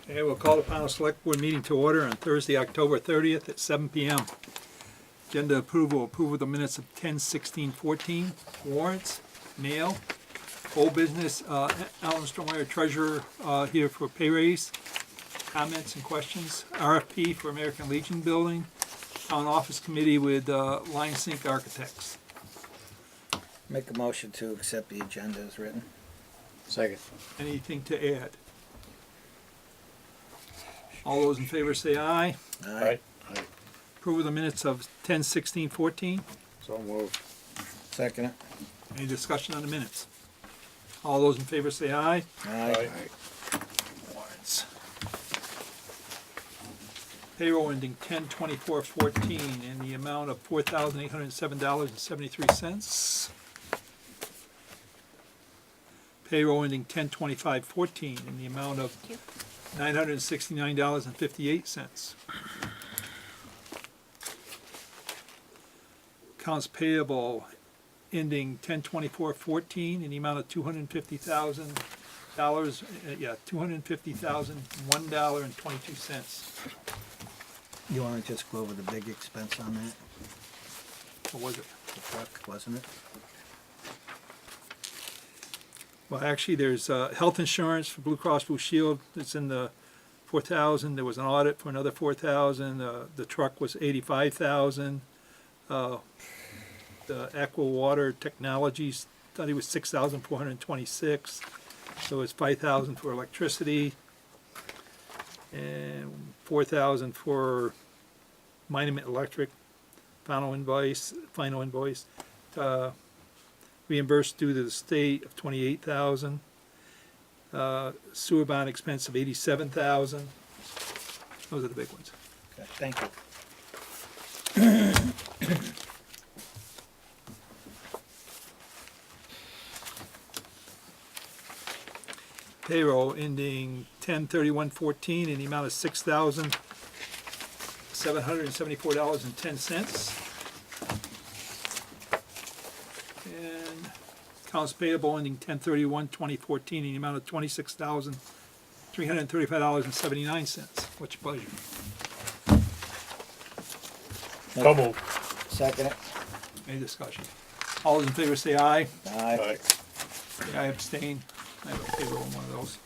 Okay, we'll call the Pownal Select Board meeting to order on Thursday, October 30th at 7 p.m. Agenda approval of the minutes of 10/16/14, warrants, mail, old business, Alan Stromeyer, treasurer, here for pay raise, comments and questions, RFP for American Legion Building, Town Office Committee with Line Sync Architects. Make a motion to accept the agenda as written. Second. Anything to add? All those in favor say aye. Aye. Approve of the minutes of 10/16/14. So moved. Second it. Any discussion on the minutes? All those in favor say aye. Aye. Warrants. Payroll ending 10/24/14 in the amount of $4,807.73. Payroll ending 10/25/14 in the amount of $969.58. Accounts payable ending 10/24/14 in the amount of $250,000. $250,001.22. You wanna just go over the big expense on that? What was it? The truck, wasn't it? Well, actually, there's health insurance for Blue Cross Blue Shield. It's in the 4,000. There was an audit for another 4,000. The truck was 85,000. The Aqua Water Technologies study was 6,426. So it's 5,000 for electricity and 4,000 for Monument Electric. Final invoice. Reimbursed due to the state of 28,000. Sewer bond expense of 87,000. Those are the big ones. Okay, thank you. Payroll ending 10/31/14 in the amount of $6,774.10. And accounts payable ending 10/31/2014 in the amount of $26,335.79. What's your pleasure? So moved. Second it. Any discussion? All those in favor say aye. Aye. I abstain. I have a payroll on one of those.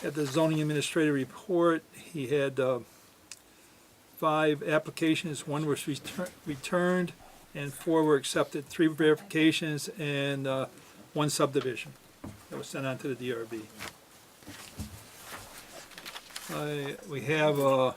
Yeah. At the zoning administrator report, he had 5 applications. 1 was returned and 4 were accepted. 3 verifications and 1 subdivision that was sent on to the DRB. We have a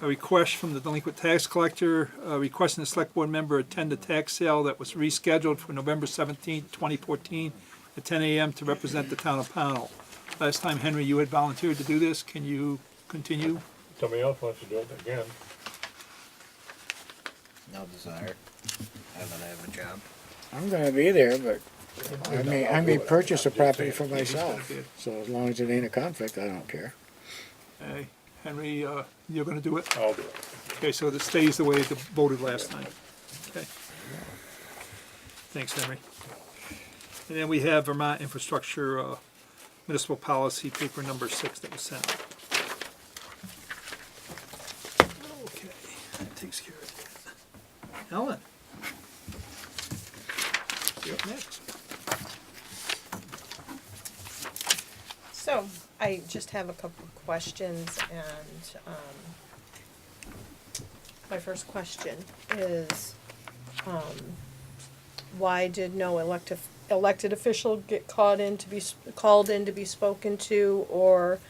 request from the delinquent tax collector, requesting the select board member attend a tax sale that was rescheduled for November 17th, 2014 at 10 a.m. to represent the town of Pownal. Last time, Henry, you had volunteered to do this. Can you continue? Somebody else wants to do it again. No desire. I don't have a job. I'm gonna be there, but I may purchase a property for myself, so as long as it ain't a conflict, I don't care. Hey, Henry, you're gonna do it? I'll do it. Okay, so this stays the way it voted last time. Okay. Thanks, Henry. And then we have Vermont Infrastructure Municipal Policy, paper number 6 that was sent out. Okay, that takes care of that. Ellen? You're up next. So, I just have a couple of questions, and my first question is, why did no elected official get called in to be spoken to, or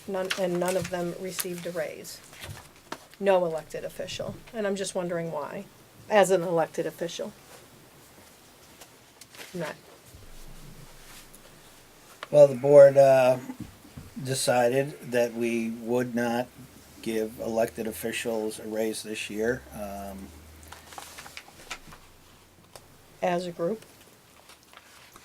none of them received a raise? No elected official, and I'm just wondering why, as an elected official. Not. Well, the board decided that we would not give elected officials a raise this year. As a group?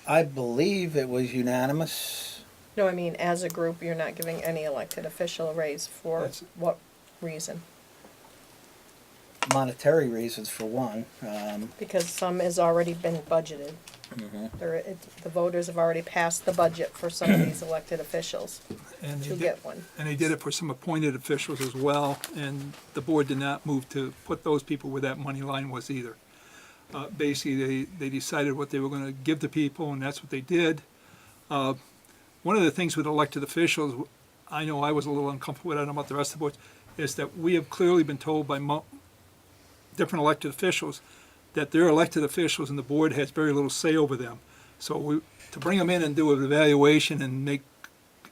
I believe it was unanimous. No, I mean, as a group, you're not giving any elected official a raise for That's- what reason? monetary reasons for one. Because some has already been budgeted. The voters have already passed the budget for some of these elected officials And to they did, get one. and they did it for some appointed officials as well, and the board did not move to put those people where that money line was either. Basically, they decided what they were gonna give to people, and that's what they did. One of the things with elected officials, I know I was a little uncomfortable with, I don't know about the rest of the boards, is that we have clearly been told by different elected officials that they're elected officials and the board has very little say over them. So to bring them in and do an evaluation and make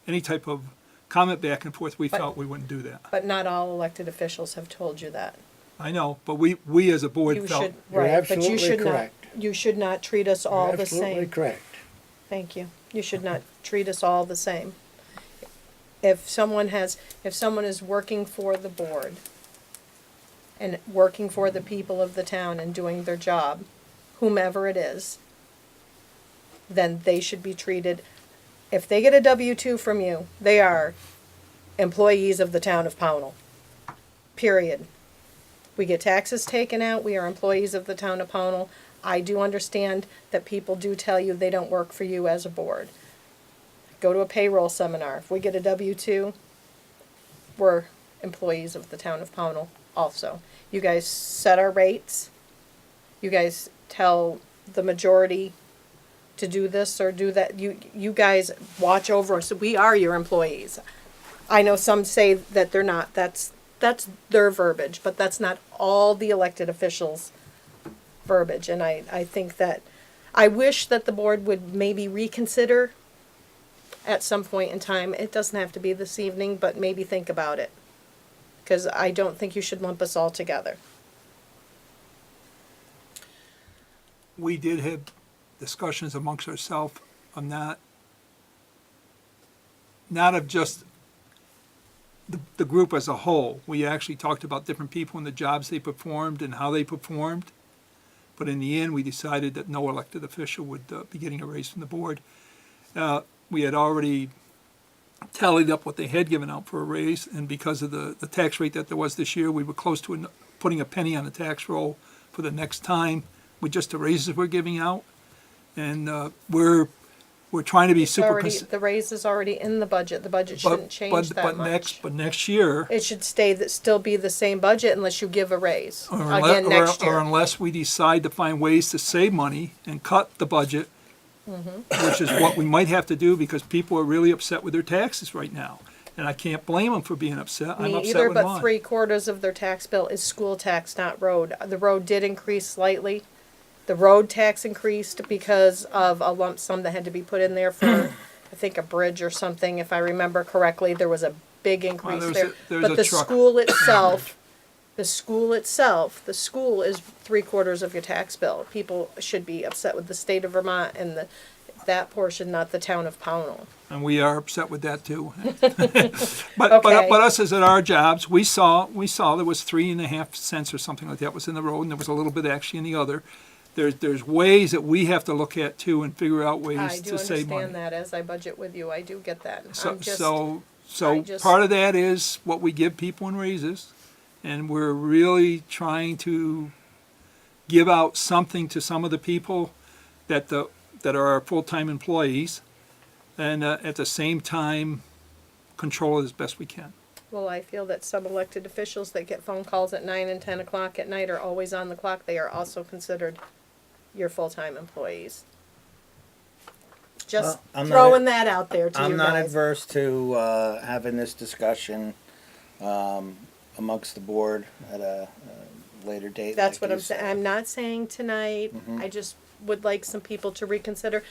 any type of comment back and forth, we But- felt we wouldn't do that. But not all elected officials have told you that. I know, but we as a board You felt, should, You're right, but you absolutely should not, correct. you should not treat us all You're the absolutely same. correct. Thank you. You should not treat us all the same. If someone is working for the board and working for the people of the town and doing their job, whomever it is, then they should be treated, if they get a W-2 from you, they are employees of the town of Pownal. Period. We get taxes taken out, we are employees of the town of Pownal. I do understand that people do tell you they don't work for you as a board. Go to a payroll seminar. If we get a W-2, we're employees of the town of Pownal also. You guys set our rates. You guys tell the majority to do this or do that. You guys watch over us. We are your employees. I know some say that they're not. That's their verbiage, but that's not all the elected officials' verbiage. And I think that, I wish that the board would maybe reconsider at some point in time. It doesn't have to be this evening, but maybe think about it. Because I don't think you should lump us all together. we did have discussions amongst ourselves on that. Not of just the group as a whole. We actually talked about different people and the jobs they performed and how they performed. But in the end, we decided that no elected official would be getting a raise from the board. We had already tallied up what they had given out for a raise, and because of the tax rate that there was this year, we were close to putting a penny on the tax roll for the next time with just the raises we're giving out. And we're trying to be super. The raise is already in the budget. The budget shouldn't change that much. But next year, It should still be the same budget unless you give a raise or again next year. unless we decide to find ways to save money and cut the budget, Mm-hmm. which is what we might have to do because people are really upset with their taxes right now. And I can't blame them for being upset. I'm Me upset either, with but mine. 3/4 of their tax bill is school tax, not road. The road did increase slightly. The road tax increased because of a lump sum that had to be put in there for, I think, a bridge or something, if I remember correctly. There was a big increase there's there. a But the truck. school itself, the school is 3/4 of your tax bill. People should be upset with the state of Vermont and that portion, not the town of Pownal. And we are upset with that too. Okay. But us as at our jobs, we saw there was 3.5 cents or something like that was in the road, and there was a little bit actually in the other. There's ways that we have to look at too and figure out ways I do to save money. understand that as I budget with you. I do get that. So, I'm just, so, I so just- part of that is what we give people in raises, and we're really trying to give out something to some of the people that are our full-time employees, and at the same time, control it as best we can. well, I feel that some elected officials that get phone calls at 9 and 10 o'clock at night are always on the clock. They are also considered your full-time employees. Just Well, I'm not- throwing that out there to you I'm not guys. adverse to having this discussion amongst the board at a later date. That's like what you I'm saying. said. I'm not saying tonight. Mm-hmm. I just would like some people to reconsider.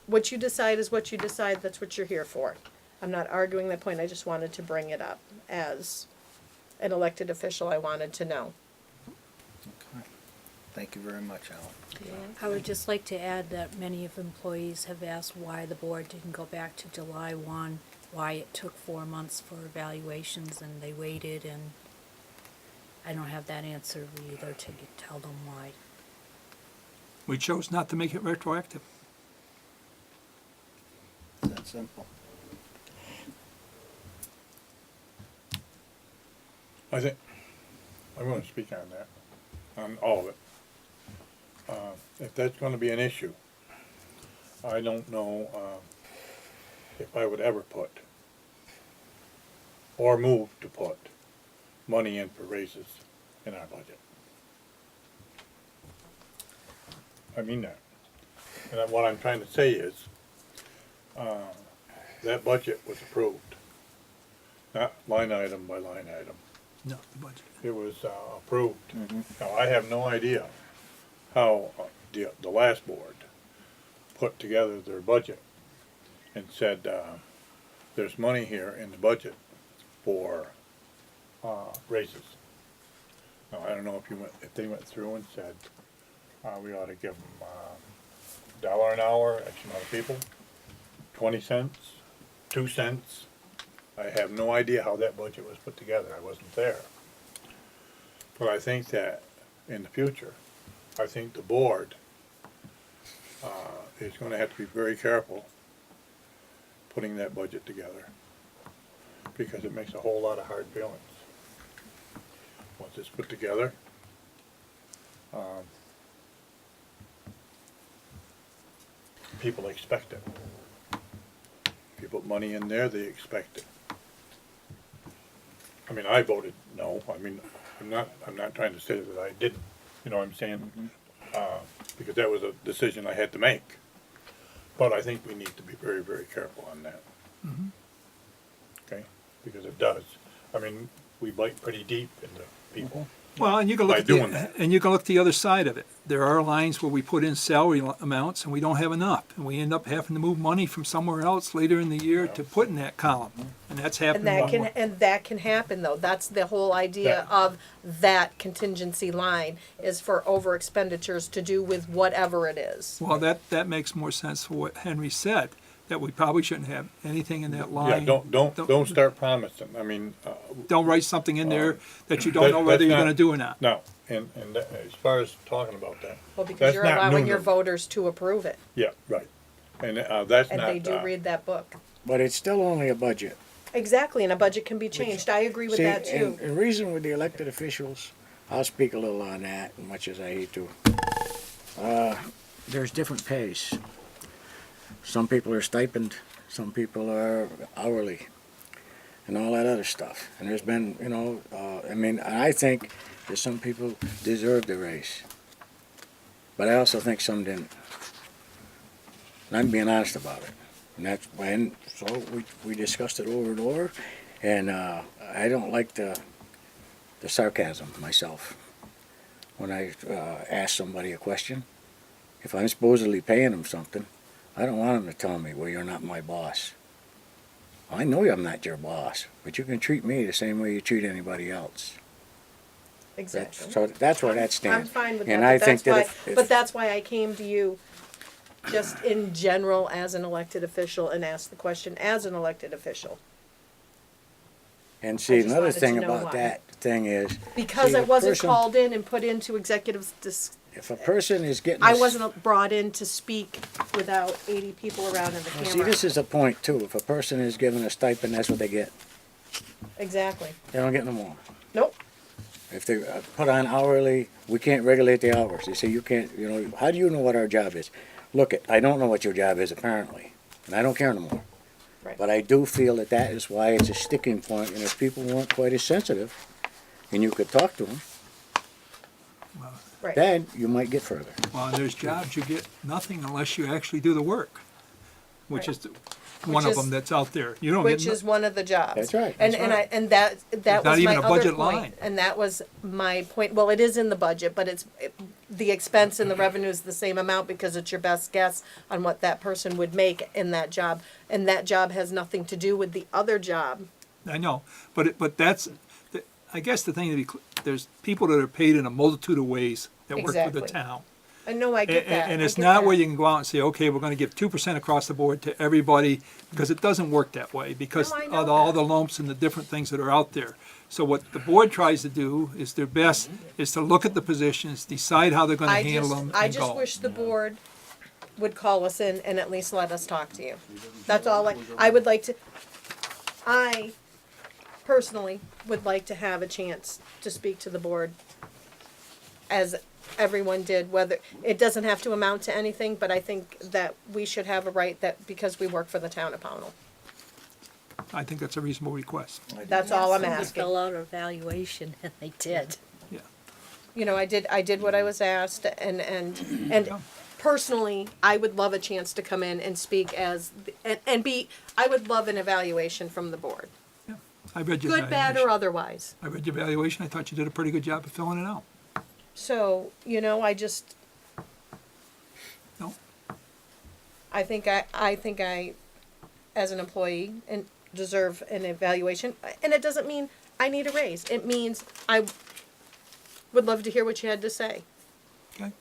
What you decide is what you decide. That's what you're here for. I'm not arguing that point. I just wanted to bring it up as an elected official. I wanted to know. Okay. Thank you very much, Alan. I would just like to add that many of employees have asked why the board didn't go back to July 1, why it took 4 months for evaluations and they waited, and I don't have that answer either to tell them why. We chose not to make it retroactive. It's that simple. I think, I want to speak on that. on all of it. If that's gonna be an issue, I don't know, if I would ever put or move to put money in for raises in our budget. I mean that. And what I'm trying to say is, that budget was approved, not line item by line item. No, the budget. It was approved. Now, I have no idea how the last board put together their budget and said, there's money here in the budget for raises. Now, I don't know if they went through and said, we ought to give them $1 an hour, X amount of people, 20 cents, 2 cents. I have no idea how that budget was put together. I wasn't there. But I think that in the future, I think the board is going to have to be very careful putting that budget together, because it makes a whole lot of hard feelings. Once it's put together, people expect it. If you put money in there, they expect it. I mean, I voted no. I mean, I'm not trying to say that I didn't. You know what I'm saying? Because that was a decision I had to make. But I think we need to be very, very careful on that. Okay? Because it does. I mean, we bite pretty deep into people. Well, and you can look By at doing that. and you can look at the other side of it. There are lines where we put in salary amounts and we don't have enough, and we end up having to move money from somewhere else later in the year to put in that column, and that's happened. And that can happen though. That's the whole idea of that contingency line, is for over expenditures to do with whatever it is. Well, that makes more sense for what Henry said, that we probably shouldn't have anything in that Yeah, line. don't start promising. I mean, Don't write something in there that you don't that- know whether that's you're not- gonna do or not. no, and as far as talking about that. Well, because that's you're not allowing your new. voters to approve it, Yeah, right. And that's and not. they do read that book. But it's still only a budget. Exactly, and a budget can be changed. I agree with See, that too. and the reason with the elected officials, I'll speak a little on that, as much as I hate to. There's different pays. Some people are stipend, some people are hourly, and all that other stuff. And there's been, I mean, I think that some people deserve the raise. But I also think some didn't. And I'm being honest about it. And that's when, so we discussed it over and over, and I don't like the sarcasm myself when I ask somebody a question. If I'm supposedly paying them something, I don't want them to tell me, well, you're not my boss. I know I'm not your boss, but you can treat me the same way you treat anybody else. Exactly. So that's where that I'm stands. fine with And that, I but think that's that why, if- but that's why I came to you, just in general as an elected official, and asked the question as an elected official. And see, I just another wanted to thing know about why. that thing is, Because See, I the wasn't person- called in and put into executive if a person is getting... I a s- wasn't brought in to speak without 80 people around in the Well, see, camera. this is a point too. If a person is given a stipend, that's what they get. Exactly. They don't get no more. Nope. If they put on hourly, we can't regulate the hours. They say you can't, how do you know what our job is? Look, I don't know what your job is apparently, and I don't care no more. Right. But I do feel that is why it's a sticking point, and if people weren't quite as sensitive, and you could talk to them, Right. then you might get further. Well, and there's jobs you get nothing unless you actually do the work, which Right. is one of is- them that's out there. You don't Which get, is one of the jobs. That's right, And that's and right. I and that not was even my a other budget point, line. and that was my point. Well, it is in the budget, but the expense and the revenue is the same amount because it's your best guess on what that person would make in that job, and that job has nothing to do with the other job. I know, but that's, I guess the thing to be, there's people that are paid in a multitude of ways that work for the Exactly. town. I know I get that. And I it's get not that. where you can go out and say, okay, we're gonna give 2% across the board to everybody, because it doesn't work that way, because No, I know of all that. the lumps and the different things that are out there. So what the board tries to do is their best, is to look at the positions, decide how they're gonna handle them, I and just go. wish the board would call us in and at least let us talk to you. That's all I would like to, I personally would like to have a chance to speak to the board as everyone did, whether, it doesn't have to amount to anything, but I think that we should have a right that, because we work for the town of Pownal. I think that's a reasonable request. That's all I'm Asked them to asking. fill out a valuation, and they did. Yeah. You know, I did what I was asked, and personally, I would love a chance to come in and speak I would love an evaluation from the board. Yeah. I read your Good, bad, or evaluation. otherwise. I read your evaluation. I thought you did a pretty good job of filling it out. So, you know, No? I think I, as an employee, and deserve an evaluation. And it doesn't mean I need a raise. It means I would love to hear what you had to say. Okay.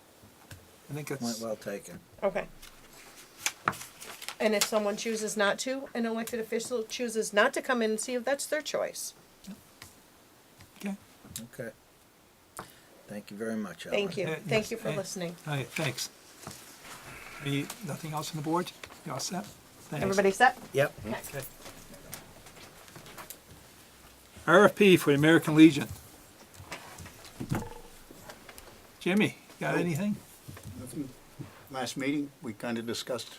I think Point that's, well taken. Okay. And if someone chooses not to, an elected official chooses not to come in and see if that's their choice. okay. Okay. Thank you very much, Ellen. Thank you. Yeah, Thank yes, you for yeah. listening. All right, thanks. Nothing else on the board? You all set? Thanks. Everybody set? Yep. Okay. RFP for the American Legion. Jimmy, got anything? Last meeting, we kind of discussed,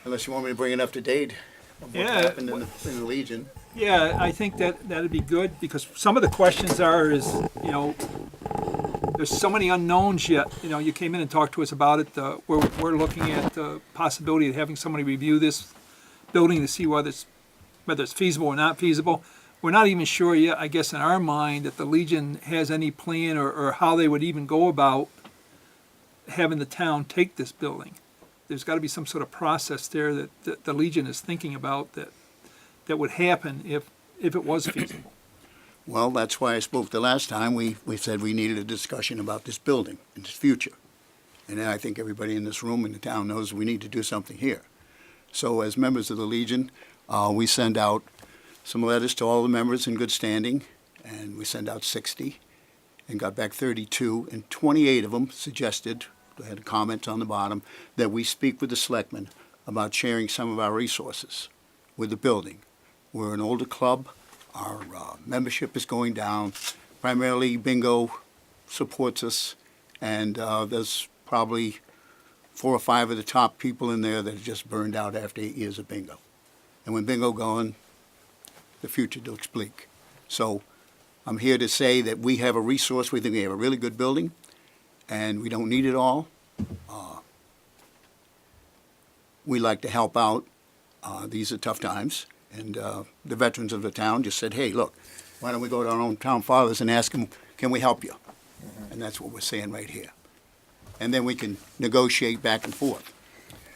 unless you want me to bring it up to date, of what Yeah, happened in the Legion. Yeah, I think that'd be good, because some of the questions is, you know, there's so many unknowns yet. You know, you came in and talked to us about it. We're looking at the possibility of having somebody review this building to see whether it's feasible or not feasible. We're not even sure yet, I guess, in our mind, that the Legion has any plan or how they would even go about having the town take this building. There's got to be some sort of process there that the Legion is thinking about that would happen if it was feasible. Well, that's why I spoke the last time. We said we needed a discussion about this building and its future. And I think everybody in this room in the town knows we need to do something here. So as members of the Legion, we send out some letters to all the members in good standing, and we sent out 60 and got back 32, and 28 of them suggested, they had a comment on the bottom, that we speak with the selectmen about sharing some of our resources with the building. We're an older club. Our membership is going down. Primarily, bingo supports us, and there's probably 4 or 5 of the top people in there that are just burned out after 8 years of bingo. And when bingo going, the future looks bleak. So I'm here to say that we have a resource. We think we have a really good building, and we don't need it all. We like to help out. These are tough times. And the veterans of the town just said, hey, look, why don't we go to our own town fathers and ask them, can we help you? And that's what we're saying right here. And then we can negotiate back and forth.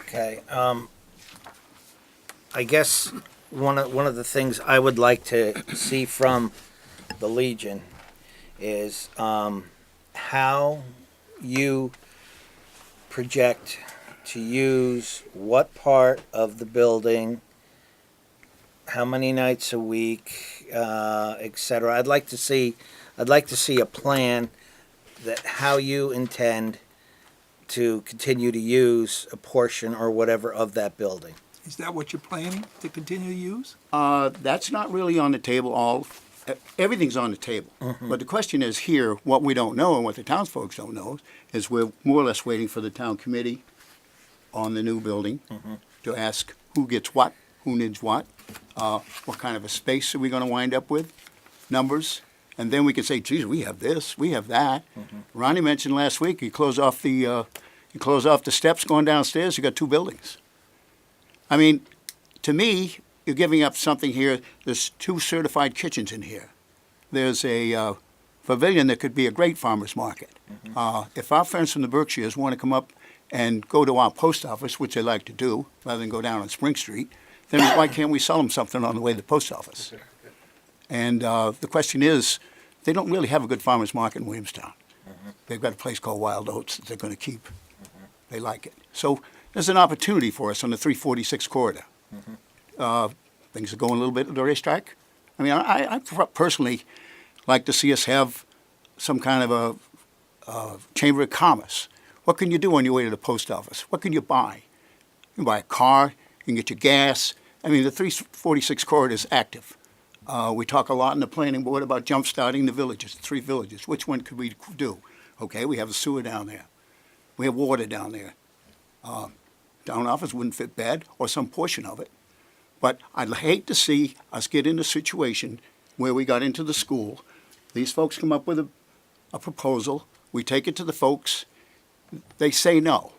Okay. I guess one of the things I would like to see from the Legion is how you project to use what part of the building, how many nights a week, etc. I'd like to see a plan that how you intend to continue to use a portion or whatever of that building. Is that what you're planning to continue to use? That's not really on the table. Everything's on the table. But the question is here, what we don't know and what the townsfolk don't know is we're more or less waiting for the town committee on the new building to ask who gets what, who needs what kind of a space are we going to wind up with, numbers, and then we can say, geez, we have this, we have that. Ronnie mentioned last week you close off the steps going downstairs, you got 2 buildings. I mean, to me, you're giving up something here. There's 2 certified kitchens in here. There's a pavilion that could be a great farmer's market. If our friends from the Berkshires want to come up and go to our post office, which they like to do, rather than go down on Spring Street, then why can't we sell them something on the way to the post office? And the question is, they don't really have a good farmer's market in Williamstown. They've got a place called Wild Oats that they're going to keep. They like it. So there's an opportunity for us on the 346 corridor. Things are going a little bit at the racetrack. I mean, I personally like to see us have some kind of a chamber of commerce. What can you do on your way to the post office? What can you buy? You can buy a car, you can get your gas. I mean, the 346 corridor is active. We talk a lot in the planning board about jump-starting the villages, 3 villages. Which one could we do? Okay, we have the sewer down there. We have water down there. Town office wouldn't fit bad, or some portion of it. But I'd hate to see us get in a situation where we got into the school. These folks come up with a proposal. We take it to the folks. They say no.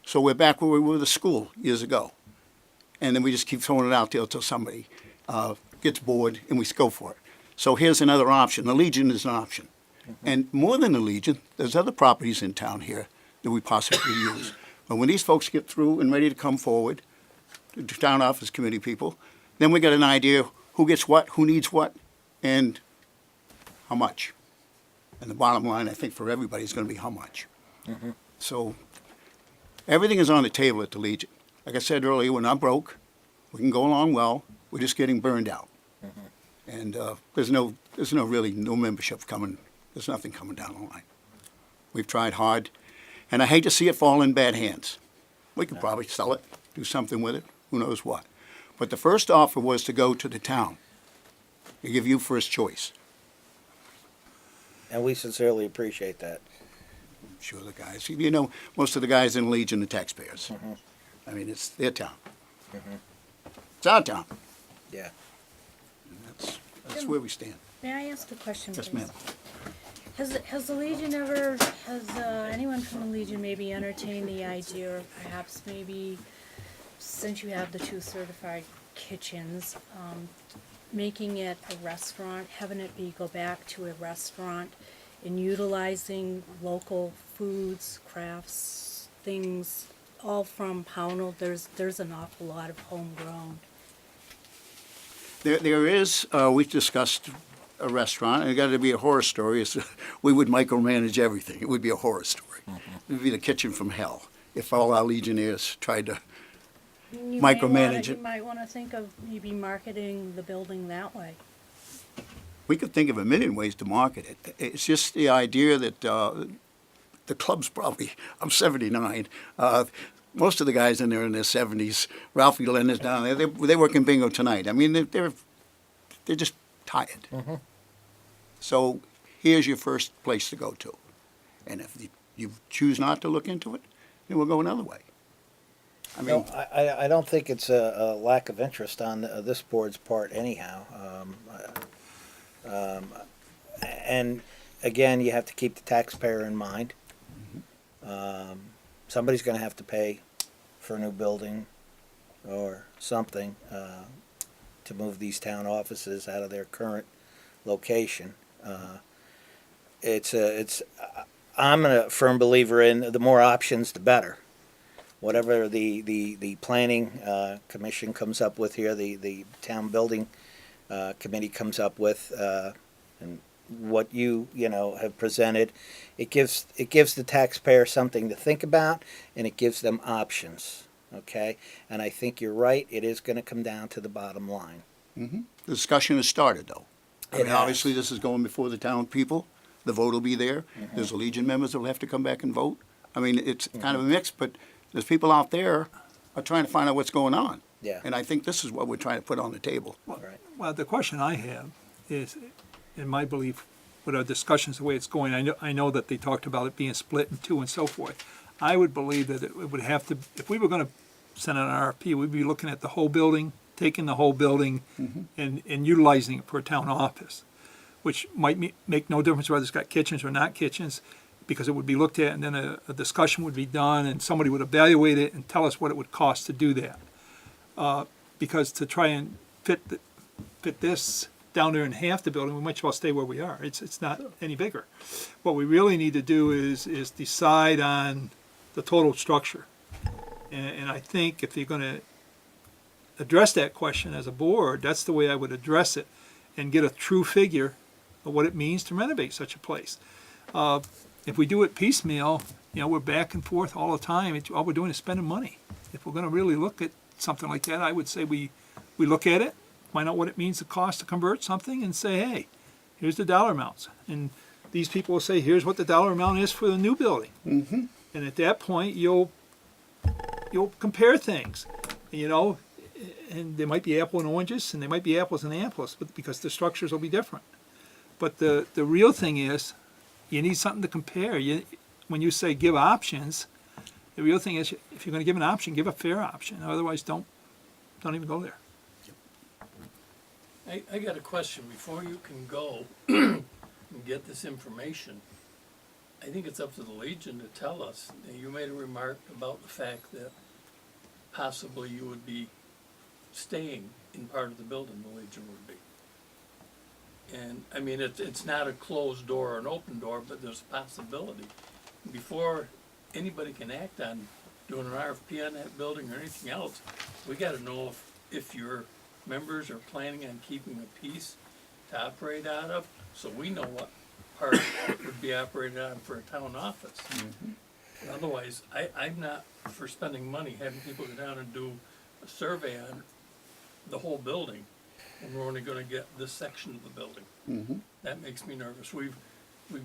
So we're back where we were with the school years ago. And then we just keep throwing it out there until somebody gets bored and we go for it. So here's another option. The Legion is an option. And more than the Legion, there's other properties in town here that we possibly use. But when these folks get through and ready to come forward, the town office committee people, then we got an idea who gets what, who needs what, and how much. And the bottom line, I think, for everybody is going to be how much. So everything is on the table at the Legion. Like I said earlier, we're not broke. We can go along well. We're just getting burned out. And there's no really no membership coming. There's nothing coming down the line. We've tried hard, and I hate to see it fall in bad hands. We could probably sell it, do something with it, who knows what. But the first offer was to go to the town. They give you first choice. And we sincerely appreciate that. I'm sure the guys, you know, most of the guys in Legion are taxpayers. I mean, it's their town. It's our town. Yeah. And that's where we stand. May I ask a question, Yes, please? ma'am. Has the Legion ever, has anyone from the Legion maybe entertained the idea of perhaps maybe, since you have the 2 certified kitchens, making it a restaurant, having it go back to a restaurant, and utilizing local foods, crafts, things, all from Pownal? There's an awful lot of homegrown. There is, we've discussed a restaurant, and it got to be a horror story. We would micromanage everything. It would be a horror story. It would be the kitchen from hell if all our Legionnaires tried to. You Micromanage it. You might want to think of maybe marketing the building that way. We could think of a million ways to market it. It's just the idea that the club's probably, I'm 79, most of the guys in there in their 70s, Ralphie Lender's down there, they work in bingo tonight. I mean, they're just tired. So here's your first place to go to. And if you choose not to look into it, then we'll go another way. I mean, No, I don't think it's a lack of interest on this board's part anyhow. And again, you have to keep the taxpayer in mind. Somebody's going to have to pay for a new building or something to move these town offices out of their current location. I'm a firm believer in the more options, the better. Whatever the planning commission comes up with here, the town building committee comes up with, and what you have presented, it gives the taxpayer something to think about, and it gives them options. Okay, and I think you're right. It is going to come down to the bottom line. the discussion has started, though. I It mean, has. obviously, this is going before the town people. The vote will be there. There's Legion members that will have to come back and vote. I mean, it's kind of a mix, but there's people out there are trying to find out what's going on. Yeah. And I think this is what we're trying to put on the table. Right. Well, the question I have is, in my belief, with our discussions, the way it's going, I know that they talked about it being split in 2 and so forth. I would believe that it would have to, if we were gonna send out an RFP, we'd be looking at the whole building, taking the whole building and utilizing it for a town office, which might make no difference whether it's got kitchens or not kitchens, because it would be looked at and then a discussion would be done and somebody would evaluate it and tell us what it would cost to do that. Because to try and fit this down there in half the building, we might as well stay where we are. It's not any bigger. What we really need to do is decide on the total structure. And I think if you're gonna address that question as a board, that's the way I would address it and get a true figure of what it means to renovate such a place. If we do it piecemeal, we're back and forth all the time. All we're doing is spending money. If we're gonna really look at something like that, I would say we look at it, find out what it means to cost to convert something and say, hey, here's the dollar amounts. And these people will say, here's what the dollar amount is for the new building. And at that point, you'll compare things. and there might be apple and oranges, and there might be apples and apples, but because the structures will be different. But the real thing is, you need something to compare. When you say give options, the real thing is, if you're gonna give an option, give a fair option, otherwise don't even go there. I got a question. Before you can go and get this information, I think it's up to the Legion to tell us. You made a remark about the fact that possibly you would be staying in part of the building, the Legion would be. And, I mean, it's not a closed door or an open door, but there's a possibility. Before anybody can act on doing an RFP on that building or anything else, we gotta know if your members are planning on keeping a piece to operate out of, so we know what part would be operated on for a town office. Otherwise, I'm not for spending money, having people go down and do a survey on the whole building, and we're only gonna get this section of the building. That makes me nervous. We've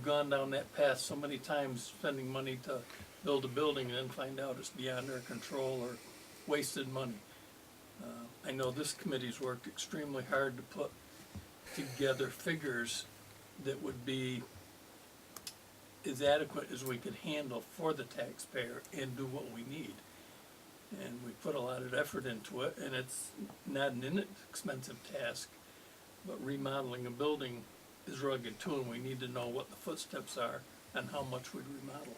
gone down that path so many times, spending money to build a building and then find out it's beyond our control or wasted money. I know this committee's worked extremely hard to put together figures that would be as adequate as we could handle for the taxpayer and do what we need. And we put a lot of effort into it, and it's not an inexpensive task, but remodeling a building is rugged too, and we need to know what the footsteps are and how much we'd remodel.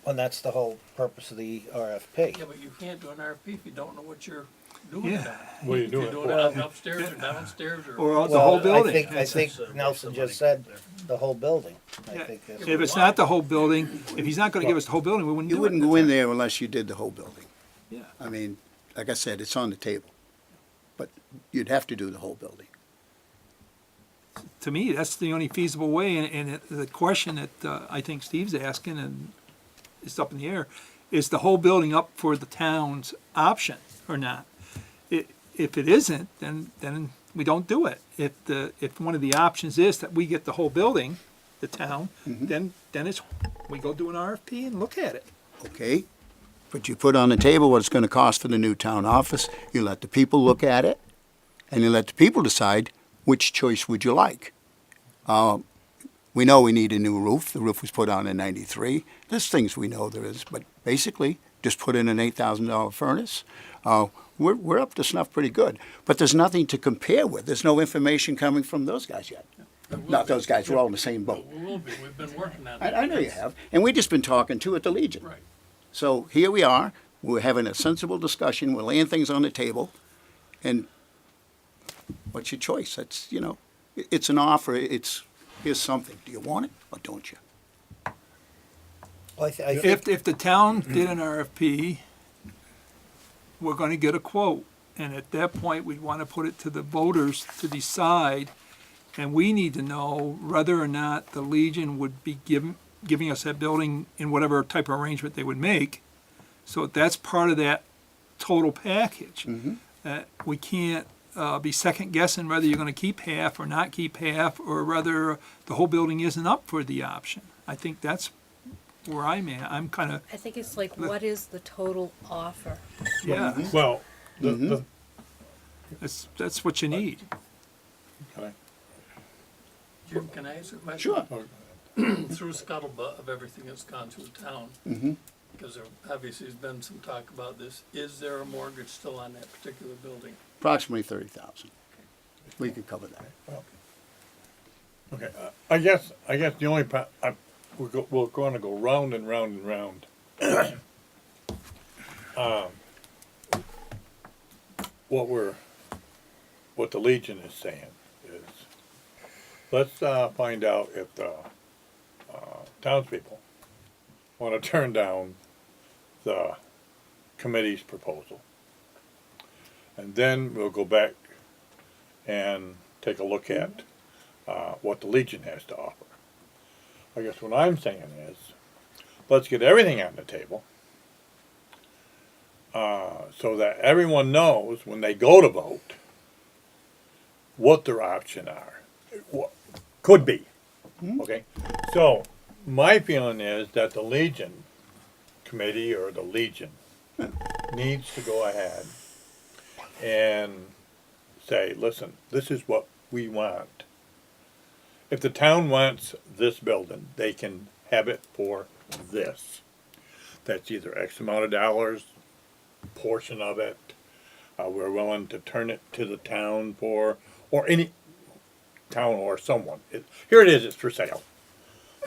And that's the whole purpose of the RFP. Yeah, but you can't do an RFP if you don't know what you're doing. Yeah. down. What are you If doing you're it doing for? it upstairs or downstairs or. Or the whole building. I think Nelson just said the whole building. I Yeah. think that's- If it's not the whole building, if he's not gonna give us the whole building, we wouldn't do it. You wouldn't go in there unless you did the whole building. Yeah. I mean, like I said, it's on the table, but you'd have to do the whole building. To me, that's the only feasible way, and the question that I think Steve's asking, and it's up in the air, is the whole building up for the town's option or not? If it isn't, then we don't do it. If one of the options is that we get the whole building, the town, then we go do an RFP and look at it. Okay? But you put on the table what it's gonna cost for the new town office, you let the people look at it, and you let the people decide which choice would you like. We know we need a new roof. The roof was put on in '93. There's things we know there is, but basically, just put in an $8,000 furnace. We're up to snuff pretty good, but there's nothing to compare with. There's no information coming from those guys yet. There will Not be. those guys, we're all in the same boat. We will be. We've been working on I that. know you have, and we just been talking too at the Legion. Right. So here we are, we're having a sensible discussion, we're laying things on the table, and what's your choice? That's, it's an offer, here's something. Do you want it or don't you? Well, I think If the town did an RFP, we're gonna get a quote, and at that point, we'd wanna put it to the voters to decide, and we need to know whether or not the Legion would be giving us that building in whatever type of arrangement they would make. So that's part of that total package. We can't be second guessing whether you're gonna keep half or not keep half, or whether the whole building isn't up for the option. I think that's where I'm at. I'm kinda, I think it's like, what is the total offer? yeah, Well, the, that's what you need. okay. Jim, can I ask a question? Sure. Through scuttlebutt of everything that's gone through town, because there obviously has been some talk about this, is there a mortgage still on that particular building? Approximately 30,000. We could cover that. Okay, I guess the only we're going to go round and round and round. What the Legion is saying is, let's find out if the townspeople want to turn down the committee's proposal, and then we'll go back and take a look at what the Legion has to offer. I guess what I'm saying is, let's get everything on the table, so that everyone knows when they go to vote what their options are, what could be. Okay, so my feeling is that the Legion committee or the Legion needs to go ahead and say, listen, this is what we want. If the town wants this building, they can have it for this. That's either X amount of dollars, portion of it, we're willing to turn it to the town for, or any town or someone. Here it is, it's for sale.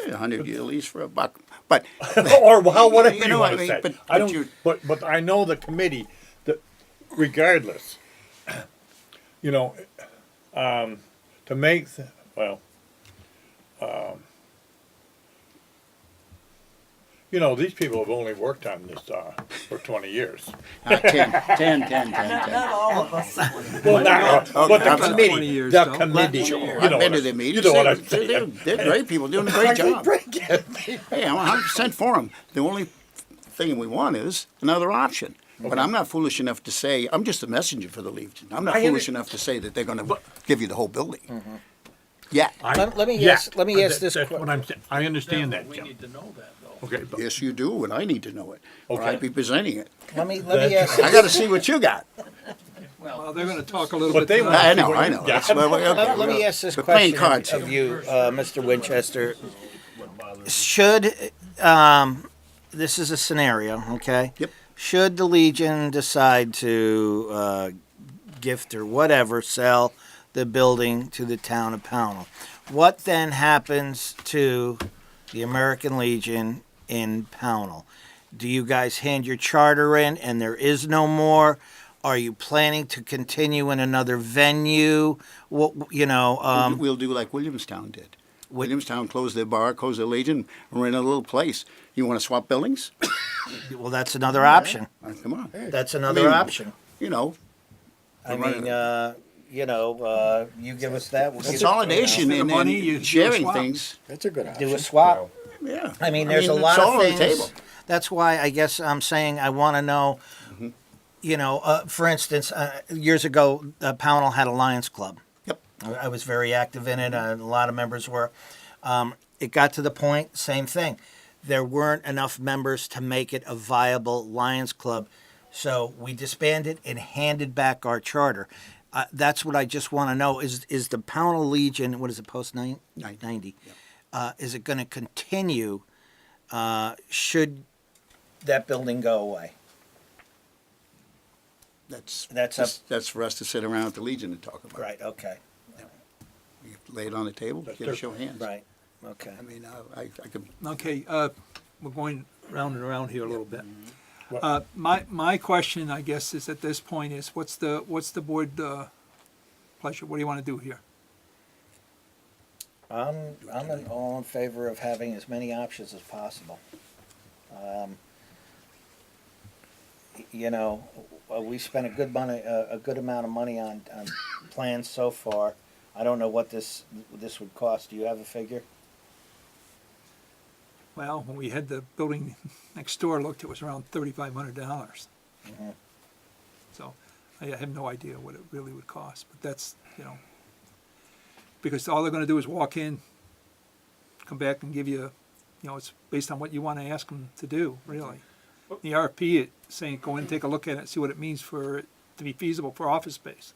100-year lease for $1, but Or whatever You you know, wanna I mean, say. but- I but you- don't, but I know the committee, that regardless, you know, to make, well, you know, these people have only worked on this, for 20 years. 10. all of us. Well, not, but the I'm- 20 committee, years, the though. committee, you I've know been what to their I- meetings. you know what I'm They're saying. great people doing a great job. Break Hey, I'm 100% for them. The only thing we want is another option. But I'm not foolish enough to say, I'm just a messenger for the Legion. I'm not foolish enough to say that they're going to give you the whole building. Yeah. Let me Yeah, ask this That's que- what I'm saying, I understand that, We Jim. need to know that, though. Okay, but Yes, you do, and I need to know it. Or Okay. I'd be presenting it. let me ask. I got to see what you got. Well, they're gonna talk a little But bit they tonight. I know. That's why Let me ask this We're playing question cards of here. you, Mr. Winchester. Should this is a scenario, okay? Yep. Should the Legion decide to gift or whatever, sell the building to the town of Pownal, what then happens to the American Legion in Pownal? Do you guys hand your charter in and there is no more? Are you planning to continue in another venue? What We'll do like Williamstown did. Williamstown closed their bar, closed their Legion, and we're in a little place. You want to swap buildings? well, that's another option. Come on. That's another I mean, option. You know, I mean, you give us that. We'll give consolidation Spend the and money, you do a sharing swap. things. That's a good option. do a swap. Yeah. I mean, there's a it's lot all of on the things. table. That's why I guess I'm saying I want to know. For instance, years ago, Pownal had a Lions Club. Yep. I was very active in it. A lot of members were. It got to the point, same thing. There weren't enough members to make it a viable Lions Club. So we disbanded and handed back our charter. That's what I just want to know. Is the Pownal Legion, what is it, post 90? Is it going to continue should that building go away? That's for us to sit around at the Legion and talk about. Right, okay. You lay it on the table, That's get a their- show of hands. Right, okay. I mean, I could. Okay, we're going round and around here a little bit. What- My question, I guess, is at this point is, what's the board pleasure? What do you want to do here? I'm all in favor of having as many options as possible. We spent a good amount of money on plans so far. I don't know what this would cost. Do you have a figure? Well, when we had the building next door looked, it was around $3,500. So I have no idea what it really would cost, but that's, because all they're gonna do is walk in, come back and give you, it's based on what you wanna ask them to do, really. The RFP, it's saying, go in, take a look at it, see what it means for it to be feasible for office space.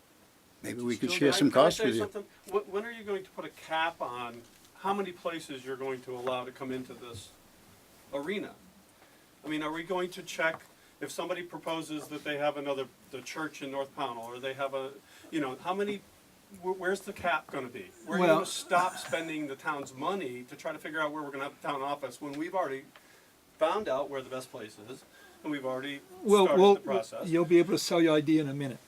Maybe we could Still, share can I- some can I costs say with you. something? When are you going to put a cap on how many places you're going to allow to come into this arena? I mean, are we going to check if somebody proposes that they have the church in North Pownal, or they have how many, where's the cap gonna be? Where are you Well- gonna stop spending the town's money to try to figure out where we're gonna have the town office, when we've already found out where the best place is, and we've already started the process? You'll be able to sell your idea in a minute.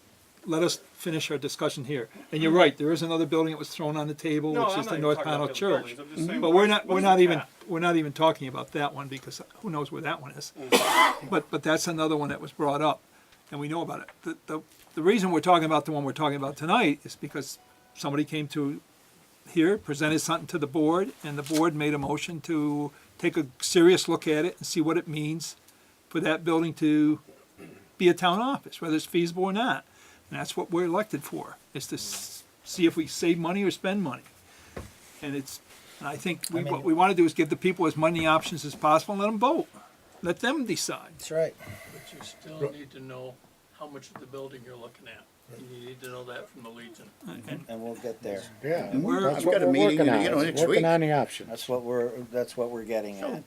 Let us finish our discussion here. And you're right, there is another building that was thrown on the table, No, which I'm is not the even North talking about Pownal the other Church. buildings. I'm just saying, But we're not even talking about that one, because who knows where that one is. But that's another one that was brought up, and we know about it. The reason we're talking about the one we're talking about tonight is because somebody came to here, presented something to the board, and the board made a motion to take a serious look at it and see what it means for that building to be a town office, whether it's feasible or not. And that's what we're elected for, is to see if we save money or spend money. And I think what we want to do is give the people as many options as possible and let them vote. Let them decide. That's right. But you still need to know how much of the building you're looking at. You need to know that from the Legion. And we'll get there. Yeah, We're- that's We've what got a we're meeting, working on. you know, next Working week. on the options. That's what we're getting at.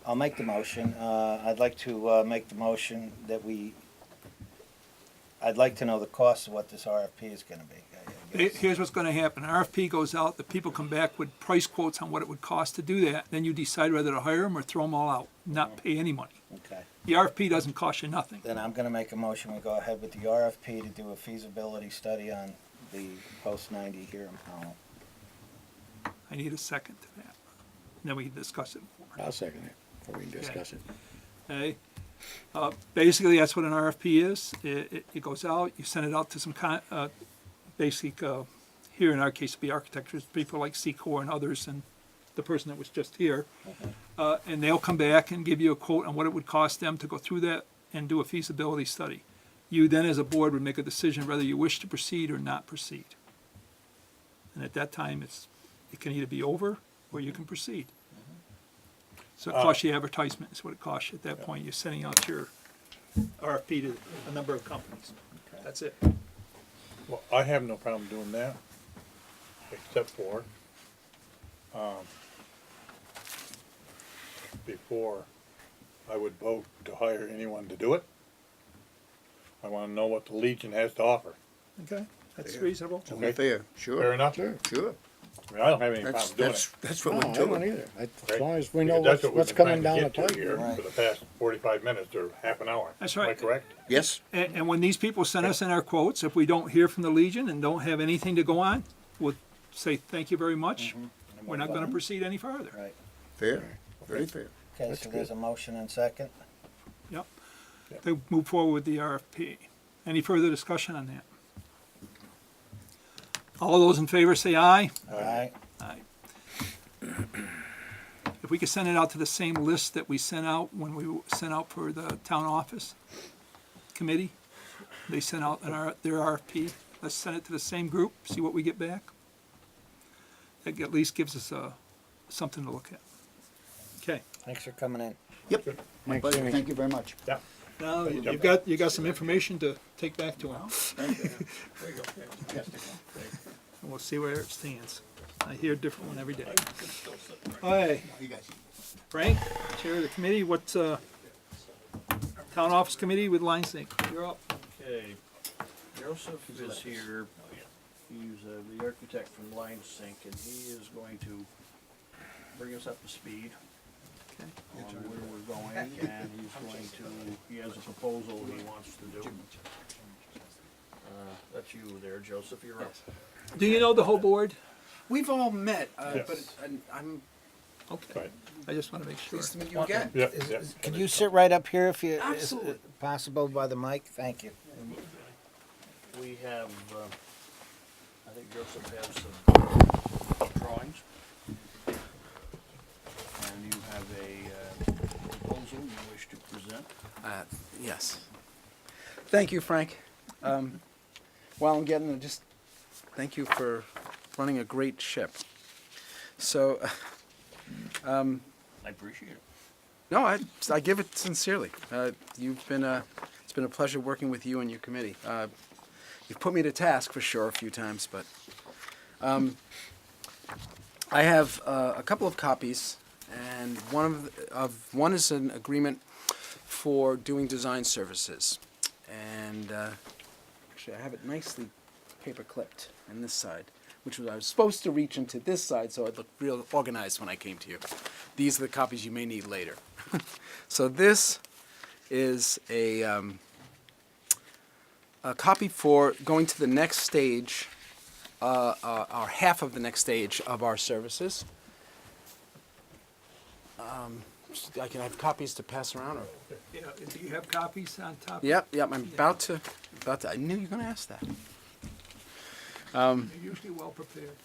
I'll make the motion. I'd like to make the motion that I'd like to know the cost of what this RFP is gonna be. I guess. Here's what's gonna happen. RFP goes out, the people come back with price quotes on what it would cost to do that. Then you decide whether to hire them or throw them all out, not pay any money. Okay. The RFP doesn't cost you nothing. Then I'm gonna make a motion, we go ahead with the RFP to do a feasibility study on the post-90 here in Pownal. I need a second to that. Then we can discuss it more. I'll second it, before we can discuss it. Okay? Basically, that's what an RFP is. It goes out, you send it out to some basic, here in our case, it'd be architects, people like Secor and others, and the person that was just here. And they'll come back and give you a quote on what it would cost them to go through that and do a feasibility study. You then, as a board, would make a decision whether you wish to proceed or not proceed. And at that time, it can either be over or you can proceed. So it costs you advertisement, is what it costs you at that point. You're sending out your RFP to a number of companies. That's it. Well, I have no problem doing that, except for, before I would vote to hire anyone to do it, I wanna know what the Legion has to offer. Okay, that's reasonable. Only fair, sure. Fair enough? Sure. Sure. I mean, I don't have any That's, problem doing that's, it. that's what No, we're I don't doing. either. As right? long as we Because know that's what we've what's been coming trying down to the get to pipe. here Right. for the past 45 minutes or half an hour. That's Am I right. correct? Yes? And when these people send us in our quotes, if we don't hear from the Legion and don't have anything to go on, we'll say, thank you very much. We're not gonna proceed any further. Right. Fair, very fair. Okay, That's so there's good. a motion and second. Yep. To move forward with the RFP. Any further discussion on that? All those in favor say aye. Aye. Aye. If we could send it out to the same list that we sent out when we sent out for the town office committee, they sent out their RFP. Let's send it to the same group, see what we get back. That at least gives us something to look at. Okay. Thanks for coming in. Yep. My Thanks, pleasure. Jimmy. Thank you very much. Yeah. Now, you got some information to take back to them. There you go. And we'll see where it stands. I hear a different one every day. It's still sitting right. All right, You guys. Frank, Chair of the committee, what's, Town Office Committee with Line Sync, you're up. Okay, Joseph is here, he's the architect from Line Sync, and he is going to bring us up to speed Okay. on where we're going, and he has a proposal he wants to do. That's you there, Joseph, you're up. Do you know the whole board? We've all met, Yes. but I'm Okay, Right. I just wanna make sure. pleased to meet you again. Yeah, Is- yeah. is- Could you sit right up here if you, is Absolutely. it possible by the mic? Thank you. We have, I think Joseph has some drawings. And you have a proposal you wish to present. Yes. Thank you, Frank. While I'm getting just thank you for running a great ship. So, I appreciate it. no, I give it sincerely. You've been it's been a pleasure working with you and your committee. You've put me to task for sure a few times, but I have a couple of copies, and one is an agreement for doing design services, and actually I have it nicely paper clipped on this side, which was I was supposed to reach into this side so it looked real organized when I came to you. These are the copies you may need later. So this is a copy for going to the next stage, or half of the next stage of our services. I can have copies to pass around. Or, Yeah, do you have copies on top? yep, I'm about to. I knew you were going to ask that. You're usually well prepared.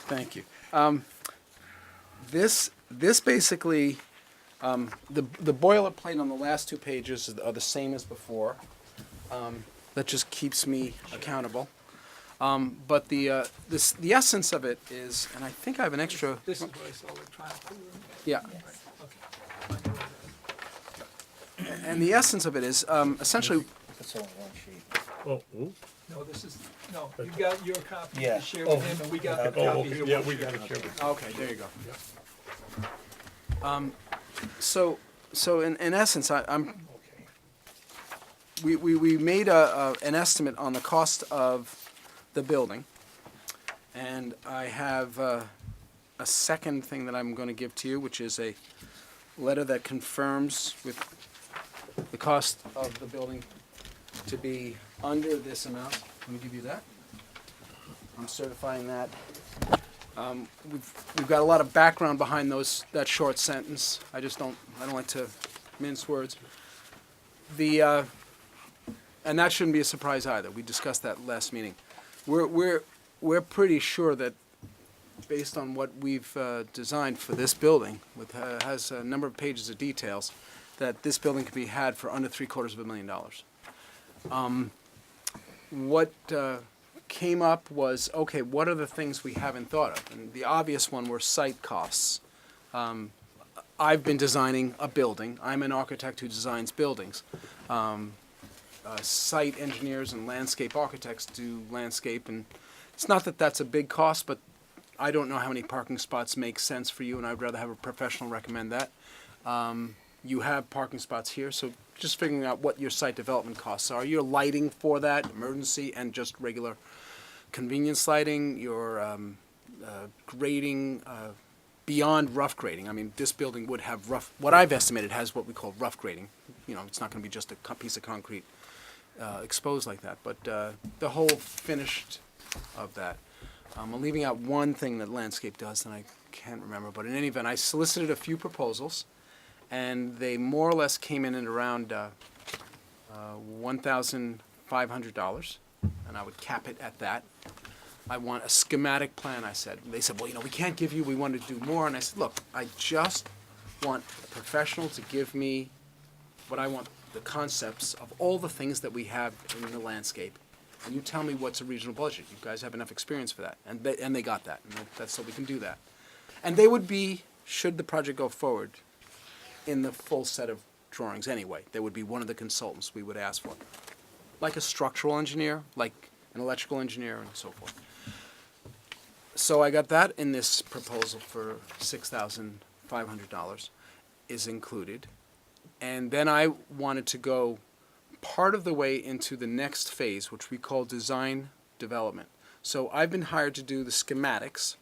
Thank you. This basically, the boilerplate on the last two pages are the same as before. That just keeps me accountable. But the essence of it is, and I think I have an extra. This is what I saw electronically. Yeah. And the essence of it is essentially It's only one sheet. Oh, ooh. No, this is, no, you got your copy Yeah. to share with him, and we got the Oh, copy okay, here. yeah, we got it, sure. okay. There you go. So in essence, we made an estimate on the cost of the building, and I have a second thing that I'm going to give to you, which is a letter that confirms with the cost of the building to be under this amount. Let me give you that. I'm certifying that. We've got a lot of background behind that short sentence. I don't like to mince words. And that shouldn't be a surprise either. We discussed that last meeting. We're pretty sure that based on what we've designed for this building, with has a number of pages of details, that this building could be had for under $750,000. What came up was, okay, what are the things we haven't thought of? And the obvious one were site costs. I've been designing a building. I'm an architect who designs buildings. Site engineers and landscape architects do landscape, and it's not that that's a big cost, but I don't know how many parking spots make sense for you, and I'd rather have a professional recommend that. You have parking spots here, so just figuring out what your site development costs are. Your lighting for that, emergency, and just regular convenience lighting, your grading, beyond rough grading. I mean, this building would have rough, what I've estimated has what we call rough grading. You know, it's not going to be just a piece of concrete exposed like that, but the whole finished of that. I'm leaving out one thing that landscape does, and I can't remember, but in any event, I solicited a few proposals, and they more or less came in at around $1,500, and I would cap it at that. I want a schematic plan, I said. They said, well, you know, we can't give you, we want to do more. And I said, look, I just want a professional to give me what I want, the concepts of all the things that we have in the landscape. And you tell me what's a reasonable budget. You guys have enough experience for that. And they got that. And that's so we can do that. And they would be, should the project go forward, in the full set of drawings anyway. They would be one of the consultants we would ask for. Like a structural engineer, like an electrical engineer, and so forth. So I got that in this proposal for $6,500 is included. And then I wanted to go part of the way into the next phase, which we call design development. So I've been hired to do the schematics,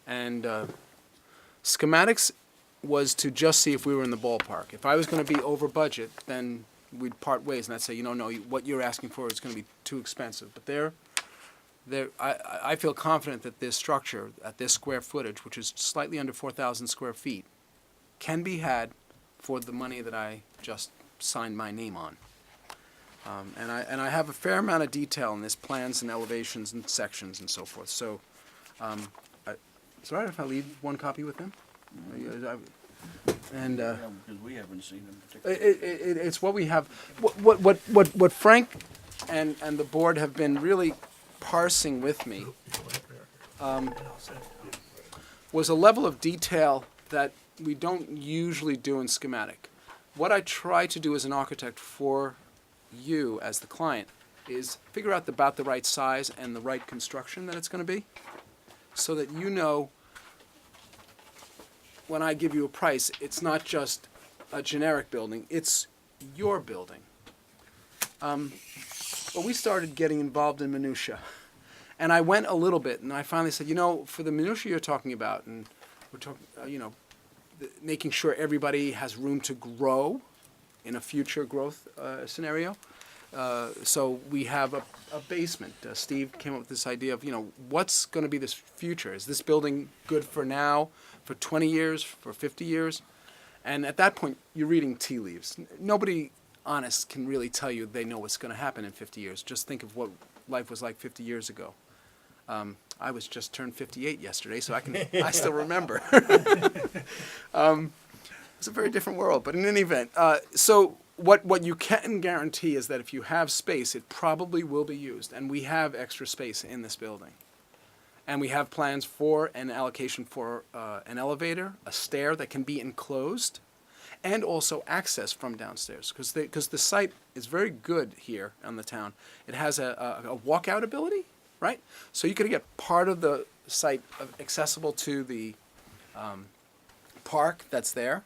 and schematics was to just see if we were in the ballpark. If I was going to be over budget, then we'd part ways, and I'd say, you know, no, what you're asking for is going to be too expensive. But I feel confident that this structure, at this square footage, which is slightly under 4,000 square feet, can be had for the money that I just signed my name on. And I have a fair amount of detail in this, plans and elevations and sections and so forth. So, it's all right if I leave one copy with them? And Yeah, because we haven't seen them particularly. it's what we have. What Frank and the board have been really parsing with me was a level of detail that we don't usually do in schematic. What I try to do as an architect for you as the client is figure out about the right size and the right construction that it's going to be, so that you know when I give you a price, it's not just a generic building, it's your building. But we started getting involved in minutia. And I went a little bit, and I finally said, you know, for the minutia you're talking about, and we're talking, making sure everybody has room to grow in a future growth scenario. So we have a basement. Steve came up with this idea of, what's going to be this future? Is this building good for now, for 20 years, for 50 years? And at that point, you're reading tea leaves. Nobody honest can really tell you they know what's going to happen in 50 years. Just think of what life was like 50 years ago. I was just turned 58 yesterday, so I still remember. It's a very different world, but in any event, so what you can guarantee is that if you have space, it probably will be used, and we have extra space in this building. And we have plans for an allocation for an elevator, a stair that can be enclosed, and also access from downstairs, because the site is very good here on the town. It has a walkout ability, right? So you could get part of the site accessible to the park that's there,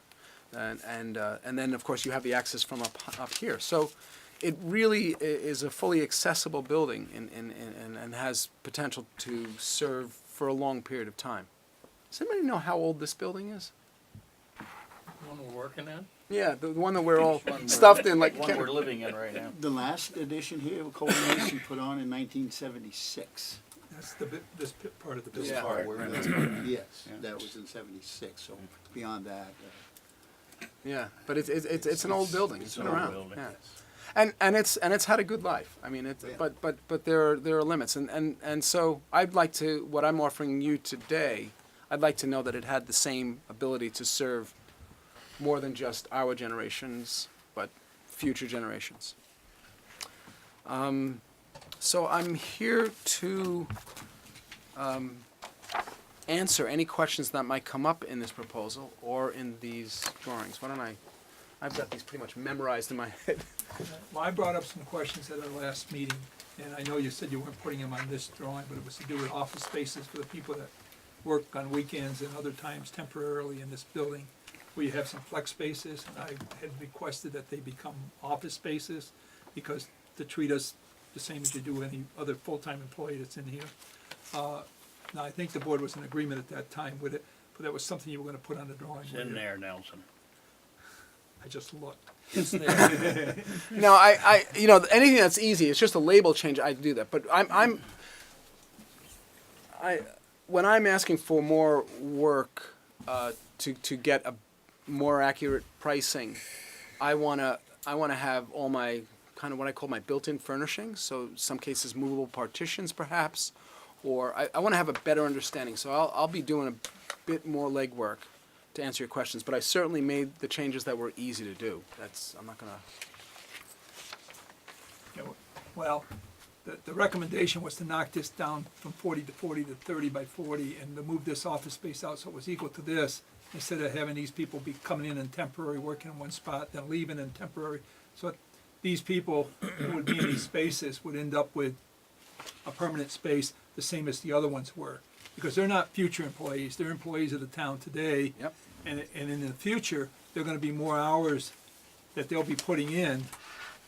and then of course you have the access from up here. So it really is a fully accessible building and has potential to serve for a long period of time. Does anybody know how old this building is? One we're working on? Yeah, the one that we're all One we're- stuffed in like. One we're living in right now. The last edition here, Colby Mason put on in 1976. That's this part of the building. Yeah. Part we're in. Yes, that was in 76, so beyond that. Yeah, but it's an old building. It's It's been an old around. building. Yeah. And it's had a good life. I mean, Yeah. but there are limits, and so I'd like to, what I'm offering you today, I'd like to know that it had the same ability to serve more than just our generations, but future generations. So I'm here to answer any questions that might come up in this proposal or in these drawings. Why don't I've got these pretty much memorized in my head. Well, I brought up some questions at our last meeting, and I know you said you weren't putting them on this drawing, but it was to do with office spaces for the people that work on weekends and other times temporarily in this building. We have some flex spaces, and I had requested that they become office spaces because to treat us the same as you do any other full-time employee that's in here. Now, I think the board was in agreement at that time with it, but that was something you were gonna put on the drawing. It's in there, Nelson. I just looked. It's there. No, I you know, anything that's easy, it's just a label change, I do that. But when I'm asking for more work to get a more accurate pricing, I wanna have all my kind of what I call my built-in furnishings. So some cases movable partitions, perhaps, or I want to have a better understanding. So I'll be doing a bit more legwork to answer your questions. But I certainly made the changes that were easy to do. I'm not gonna. Yeah, well, the recommendation was to knock this down from 40 to 40 to 30 by 40 and to move this office space out so it was equal to this, instead of having these people be coming in and temporary, working in one spot, then leaving in temporary. So these people who would be in these spaces would end up with a permanent space, the same as the other ones were. Because they're not future employees, they're employees of the town today. Yep. And in the future, there are gonna be more hours that they'll be putting in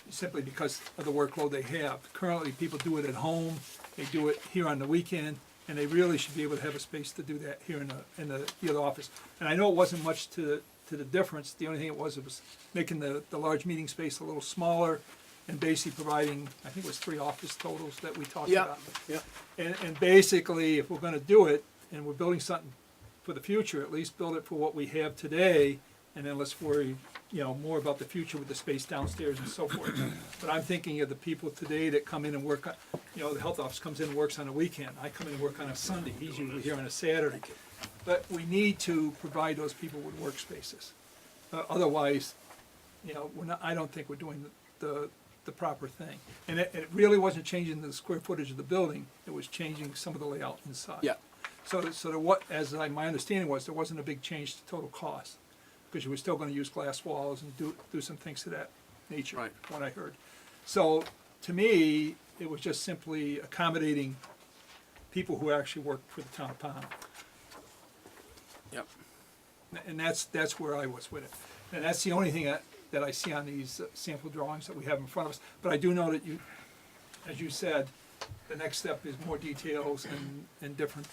simply because of the workload they have. Currently, people do it at home, they do it here on the weekend, and they really should be able to have a space to do that here in the other office. And I know it wasn't much to the difference, the only thing it was making the large meeting space a little smaller and basically providing, I think it was 3 office totals that we talked Yeah. about. Yeah. And basically, if we're gonna do it, and we're building something for the future, at least build it for what we have today, and then let's worry, more about the future with the space downstairs and so forth. But I'm thinking of the people today that come in and work, the health office comes in and works on a weekend. I come in and work on a Sunday, he's usually here on a Saturday. But we need to provide those people with workspaces. Otherwise, I don't think we're doing the proper thing. And it really wasn't changing the square footage of the building, it was changing some of the layout inside. Yeah. So my understanding was, there wasn't a big change to total cost, because you were still gonna use glass walls and do some things to that nature, Right. from what I heard. So, to me, it was just simply accommodating people who actually work for the town of Pownal. Yep. And that's where I was with it. And that's the only thing that I see on these sample drawings that we have in front of us. But I do know that you, as you said, the next step is more details and different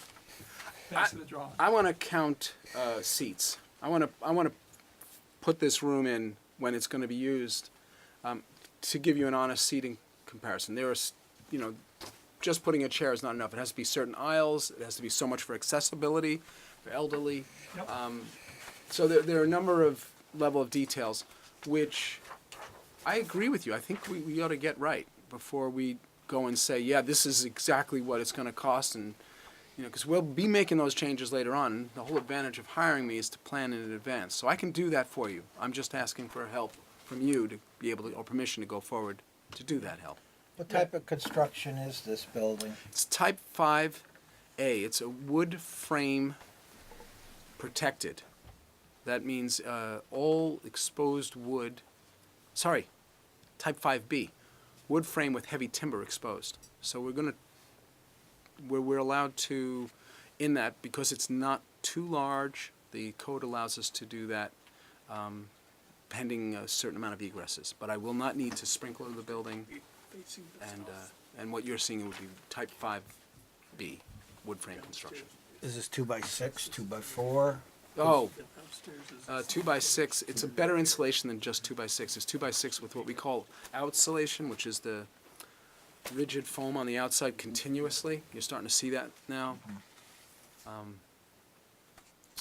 things to the drawing. I want to count seats. I want to put this room in when it's going to be used to give you an honest seating comparison. There is, just putting a chair is not enough. It has to be certain aisles. It has to be so much for accessibility, for elderly. Yep. So there are a number of level of details, which I agree with you. I think we ought to get right before we go and say, yeah, this is exactly what it's going to cost, and because we'll be making those changes later on. The whole advantage of hiring me is to plan in advance, so I can do that for you. I'm just asking for help from you to be able to, or permission to go forward to do that help. What type of construction is this building? It's type 5A. It's a wood frame protected. That means all exposed wood, sorry, type 5B, wood frame with heavy timber exposed. So we're allowed to, in that, because it's not too large, the code allows us to do that pending a certain amount of egresses. But I will not need to sprinkler the building, and what you're seeing would be type 5B, wood frame construction. Is this 2x6, 2x4? Oh, 2x6, it's a better insulation than just 2x6. It's 2x6 with what we call outsolation, which is the rigid foam on the outside continuously. You're starting to see that now.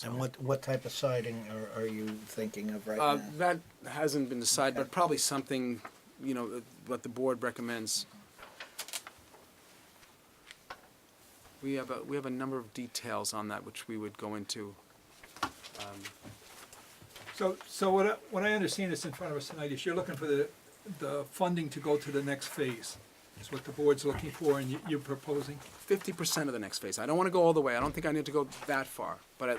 And what type of siding are you thinking of right now? That hasn't been decided, but probably something, what the board recommends. We have a number of details on that which we would go into. So what I understand is in front of us tonight is you're looking for the funding to go to the next phase. Is what the board's looking for and you're proposing. 50% of the next phase. I don't want to go all the way. I don't think I need to go that far. But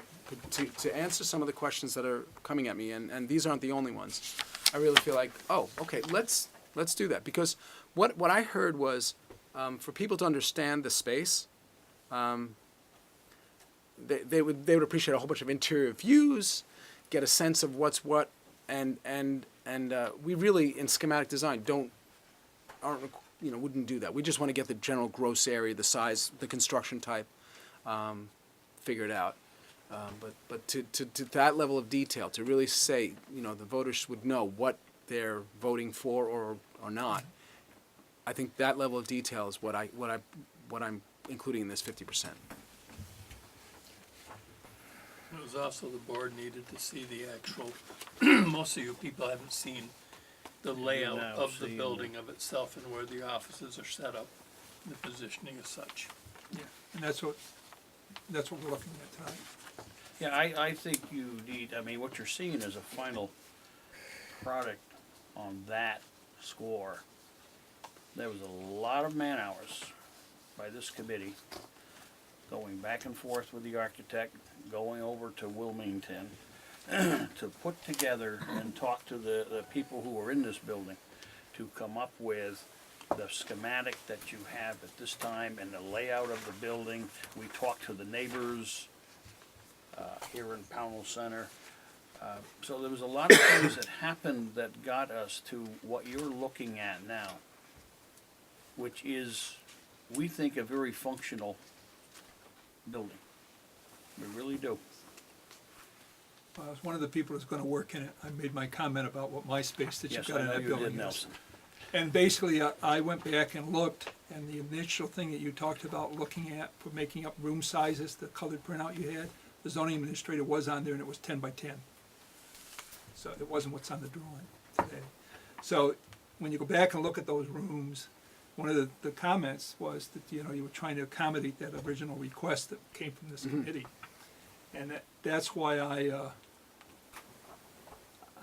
to answer some of the questions that are coming at me, and these aren't the only ones, I really feel like, oh, okay, let's do that. Because what I heard was for people to understand the space, they would appreciate a whole bunch of interior views, get a sense of what's what, and we really in schematic design wouldn't do that. We just want to get the general gross area, the size, the construction type figured out. But to that level of detail, to really say, the voters would know what they're voting for or not. I think that level of detail is what I'm including in this 50%. It was also the board needed to see the actual, most of you people haven't seen the layout now of the seeing building of itself and where the offices are set up, the positioning as such. Yeah. And that's what we're looking at tonight. Yeah, I think you need, what you're seeing is a final product on that score. There was a lot of man hours by this committee going back and forth with the architect, going over to Wilmington to put together and talk to the people who are in this building to come up with the schematic that you have at this time and the layout of the building. We talked to the neighbors here in Pownal Center. So there was a lot of things that happened that got us to what you're looking at now, which is, we think, a very functional building. We really do. I was one of the people who's gonna work in it. I made my comment about what my space that you've Yes, got I in know that you building did, is. Nelson. And basically, I went back and looked, and the initial thing that you talked about looking at for making up room sizes, the colored printout you had, the zoning administrator was on there and it was 10 by 10. So it wasn't what's on the drawing today. So when you go back and look at those rooms, one of the comments was that, you were trying to accommodate that original request that came from this committee. And that's why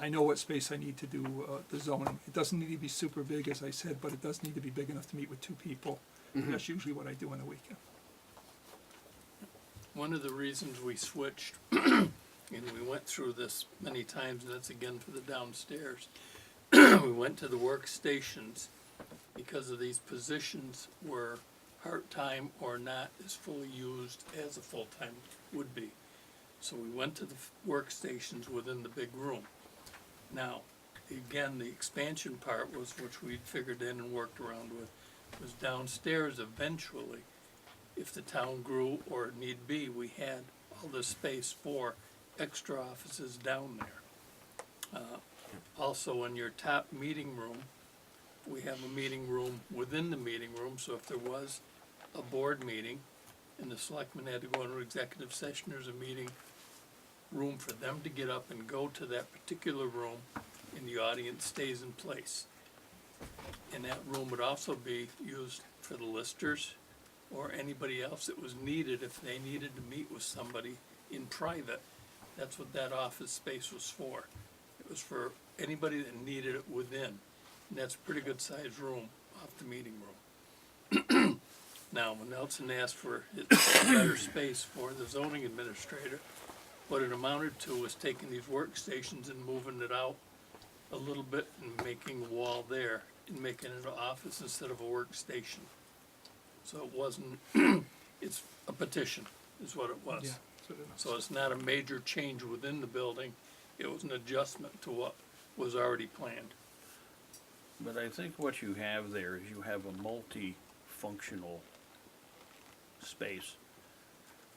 I know what space I need to do the zoning. It doesn't need to be super big, as I said, but it does need to be big enough to meet with two people. That's usually what I do on the weekend. One of the reasons we switched, and we went through this many times, and that's again for the downstairs, we went to the workstations because of these positions were part-time or not as fully used as a full-time would be. So we went to the workstations within the big room. Now, again, the expansion part was, which we'd figured in and worked around with, was downstairs eventually. If the town grew or need be, we had all this space for extra offices down there. Also, in your top meeting room, we have a meeting room within the meeting room, so if there was a board meeting and the selectmen had to go into executive session, there's a meeting room for them to get up and go to that particular room, and the audience stays in place. And that room would also be used for the listers or anybody else that was needed if they needed to meet with somebody in private. That's what that office space was for. It was for anybody that needed it within. And that's a pretty good sized room off the meeting room. Now, when Nelson asked for better space for the zoning administrator, what it amounted to was taking these workstations and moving it out a little bit and making a wall there and making it an office instead of a workstation. So it wasn't, it's a petition is what it was. Yeah. So it's not a major change within the building, it was an adjustment to what was already planned. But I think what you have there is you have a multi-functional space.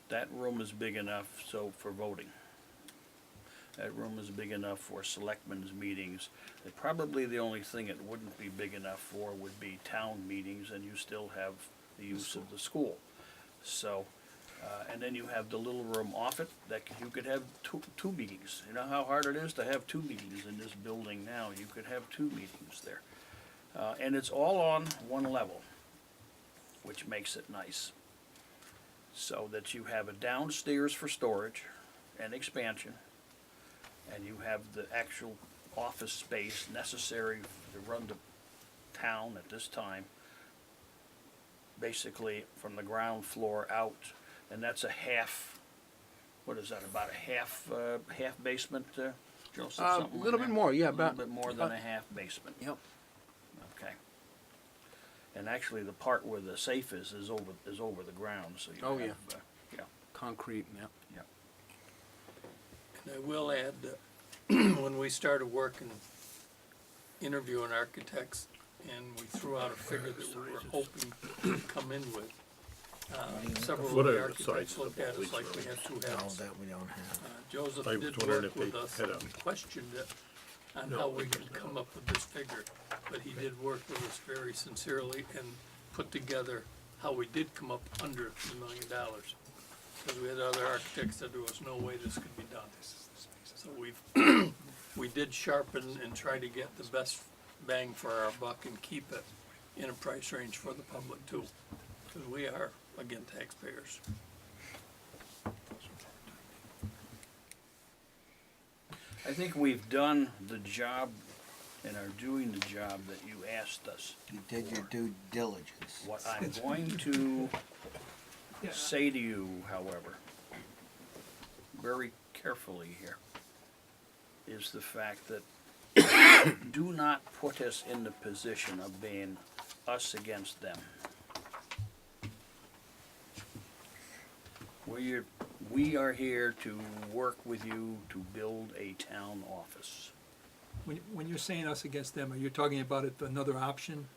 That room is big enough so for voting. That room is big enough for selectmen's meetings. And probably the only thing it wouldn't be big enough for would be town meetings, and you still have the use of the school. So, and then you have the little room off it that you could have two meetings. You know how hard it is to have two meetings in this building now? You could have two meetings there. And it's all on one level, which makes it nice. So that you have a downstairs for storage and expansion, and you have the actual office space necessary to run the town at this time, basically from the ground floor out, and that's a half, what is that, about a half basement, Joseph? A something like little bit that? more, yeah, A little about. bit more than a half basement. Yep. Okay. And actually, the part where the safe is over the ground, so you Oh, have, yeah. yeah. Concrete, yeah. And I will add that when we started working, interviewing architects, and we threw out a figure that we were hoping to come in with, several of What the are the architects sites looked of at the us like we bleacher had two All heads. that we don't have. Joseph I was did wondering work if they with us had and a- questioned it on No, how we they could don't. come up with this figure. But he did work with us very sincerely and put together how we did come up under $2 million. Because we had other architects said there was no way this could be done. So we did sharpen and try to get the best bang for our buck and keep it in a price range for the public too. Because we are, again, taxpayers. I think we've done the job and are doing the job that you asked us. You did your due diligence. What I'm going to say to you, however, very carefully here, is the fact that do not put us in the position of being us against them. We are here to work with you to build a town office. When you're saying us against them, are you talking about it, another option?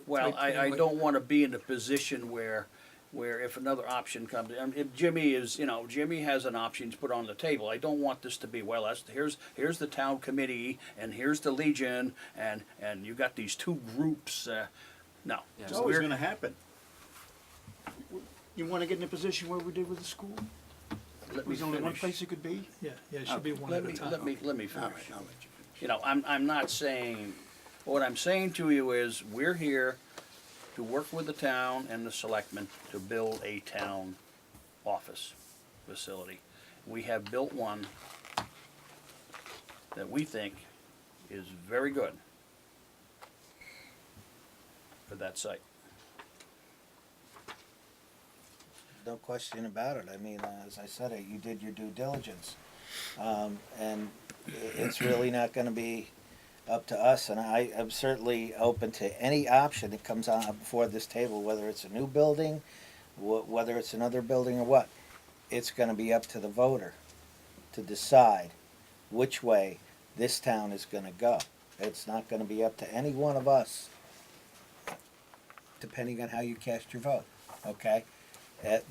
Well, Type thing, I like- don't want to be in a position where if another option comes, if Jimmy is, Jimmy has an option to put on the table. I don't want this to be, well, here's the town committee, and here's the Legion, and you got these two groups, no. Yeah. It's always gonna happen. You wanna get in a position where we did with the school? Let me There's only one finish. place it could be? Yeah, it should be one Let at a me, time. let me All finish. right, I'll let you finish. I'm not saying, what I'm saying to you is, we're here to work with the town and the selectmen to build a town office facility. We have built one that we think is very good for that site. No question about it. I mean, as I said, you did your due diligence. And it's really not gonna be up to us, and I am certainly open to any option that comes on before this table, whether it's a new building, whether it's another building or what. It's gonna be up to the voter to decide which way this town is gonna go. It's not gonna be up to any one of us, depending on how you cast your vote, okay?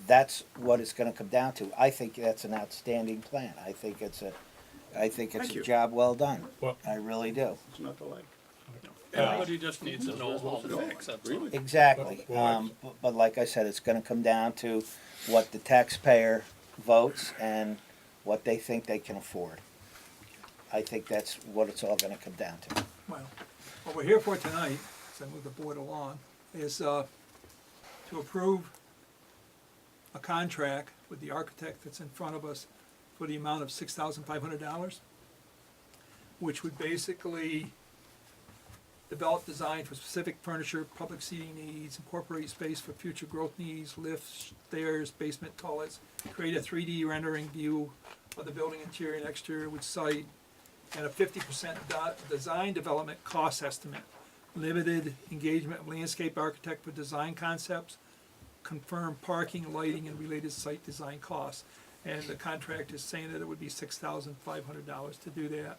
That's what it's gonna come down to. I think that's an outstanding plan. I think it's Thank a you. job well done. Well- I really do. It's not the like. Everybody just needs to know all the facts, that's all. Exactly. But like I said, it's gonna come down to what the taxpayer votes and what they think they can afford. I think that's what it's all gonna come down to. Well, what we're here for tonight, as I move the board along, is to approve a contract with the architect that's in front of us for the amount of $6,500, which would basically develop design for specific furniture, public seating needs, incorporate space for future growth needs, lifts, stairs, basement toilets, create a 3D rendering view of the building interior and exterior with site, and a 50% design development cost estimate. Limited engagement of landscape architect for design concepts, confirm parking, lighting, and related site design costs. And the contract is saying that it would be $6,500 to do that.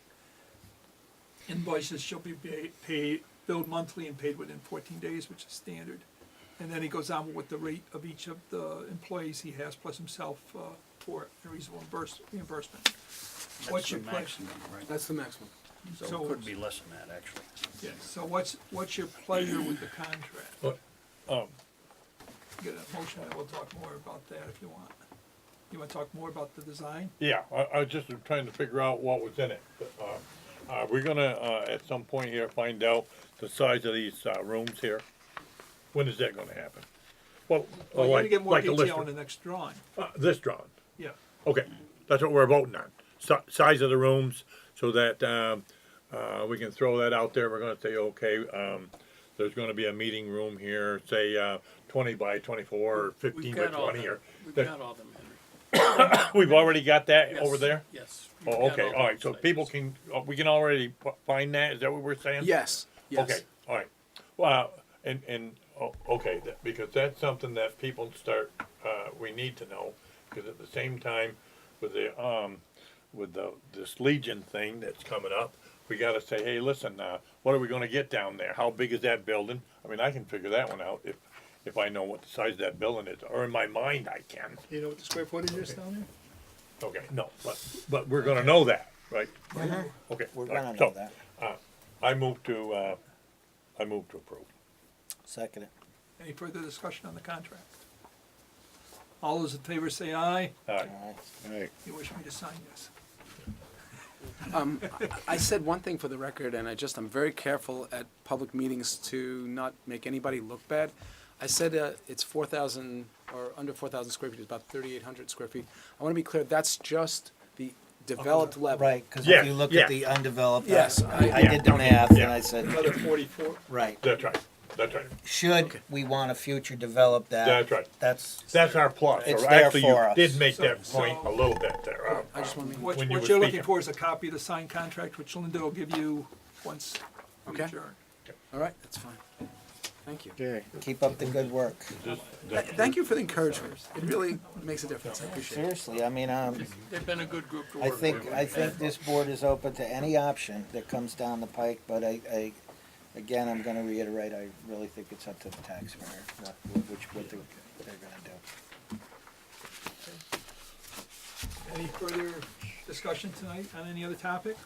Invoices shall be paid, billed monthly and paid within 14 days, which is standard. And then he goes on with the rate of each of the employees he has, plus himself, for a reasonable reimbursement. What's That's the your pleasure? maximum, right? That's the maximum. So So- it could be less than that, actually. Yeah, so what's your pleasure with the contract? But, Get a motion, and we'll talk more about that if you want. You wanna talk more about the design? yeah, I was just trying to figure out what was in it. We're gonna, at some point here, find out the size of these, rooms here. When is that gonna happen? Well, Well, you're gonna like, get more like a list, detail on the next drawing, this drawing. yeah. Okay, that's what we're voting on. Size of the rooms, so that, we can throw that out there. We're gonna say, okay, there's gonna be a meeting room here, say, 20 by 24, or 15 We've by got all 20, them, or. we've that- got all them, Henry. We've already got that Yes, over there? Yes. we've Oh, got okay, all all right, them so people places. can, we can already find that, is that what we're saying? Yes, yes. Okay, all right. Well, okay, because that's something that people start, we need to know, because at the same time, with this Legion thing that's coming up, we gotta say, hey, listen, what are we gonna get down there? How big is that building? I mean, I can figure that one out if I know what the size of that building is, or in my mind I can. You know what the square footage is down there? Okay, no, but we're gonna know that, right? Okay. We're all right, gonna so, know that. I move to approve. Second it. Any further discussion on the contract? All those in favor say aye. All right. All right. All right. You wish me to sign this? I said one thing for the record, and I'm very careful at public meetings to not make anybody look bad. I said it's 4,000 or under 4,000 square feet, it's about 3,800 square feet. I want to be clear, that's just the developed level. Right, because Yeah, if you look yeah. at the undeveloped, Yes, I did the math and yeah. I said, Another 44? right, That's right, that's right, should we want to future develop that? that's right. That's, That's our plus, It's or there actually, for you us. did make that So- point a little bit there. I just want to be, What When you what were you're looking speaking. for is a copy of the signed contract, which Linda will give you once we Okay. adjourn. all right, that's fine. Thank you. Okay. keep up the good work. Thank you for the encouragement. It really makes a difference. I appreciate it. Seriously, I mean, They've been a good group to I work think, with. I think this board is open to any option that comes down the pike, but again, I'm gonna reiterate, I really think it's up to the taxpayer, what they're gonna do. Any further discussion tonight on any other topic?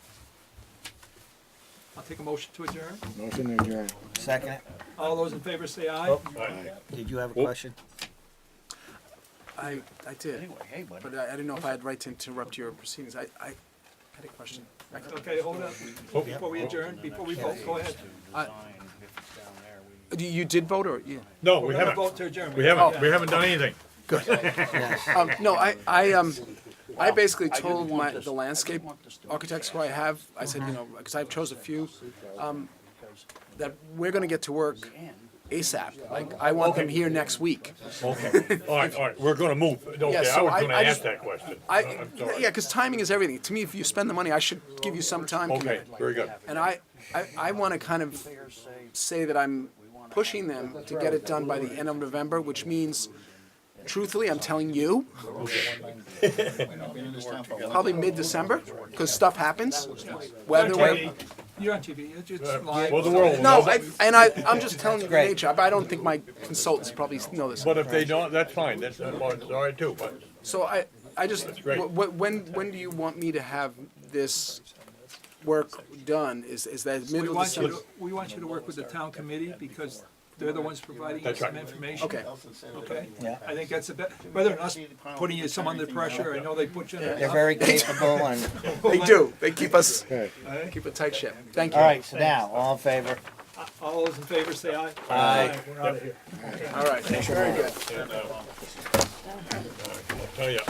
I'll take a motion to adjourn. Motion to adjourn. Second it. All those in favor say aye. All Aye. right. Did you have a Oh. question? I did, Anyway, hey, buddy. but I didn't know if I had right to interrupt your proceedings. I had a question. Okay, hold up. Before we adjourn, before we vote, go ahead. You did vote or, yeah? No, We're we gonna haven't, vote to adjourn. we haven't done anything. No, I basically told the landscape architects who I have, I said, because I chose a few, that we're gonna get to work ASAP. Like, I want them here next week. Okay, all right, we're gonna move. Okay, so I was I- gonna I ask just- that question. Yeah, I'm sorry. because timing is everything. To me, if you spend the money, I should give you some time Okay, commitment. very good. And I want to kind of say that I'm pushing them to get it done by the end of November, which means, truthfully, I'm telling you, probably mid-December, because stuff happens. Weather, You're on TV, it's just live. Well, the world will no, know. I'm just telling you the nature. But I don't think my consultants probably know this. But if they don't, that's fine, that's all right too, but So I just, great. when do you want me to have this work done? Is that We middle of want you December? to, we want you to work with the town committee because they're the ones providing us That's some right. information. Okay. Okay? Yeah. I think that's rather than us putting you some under pressure, I know they put you under. They're very capable and, They do. They keep us, Okay. keep a tight ship. Thank you. all right, so now, all in favor? All those in favor say aye. Aye. We're out of here. All right. Very good. I'll tell you,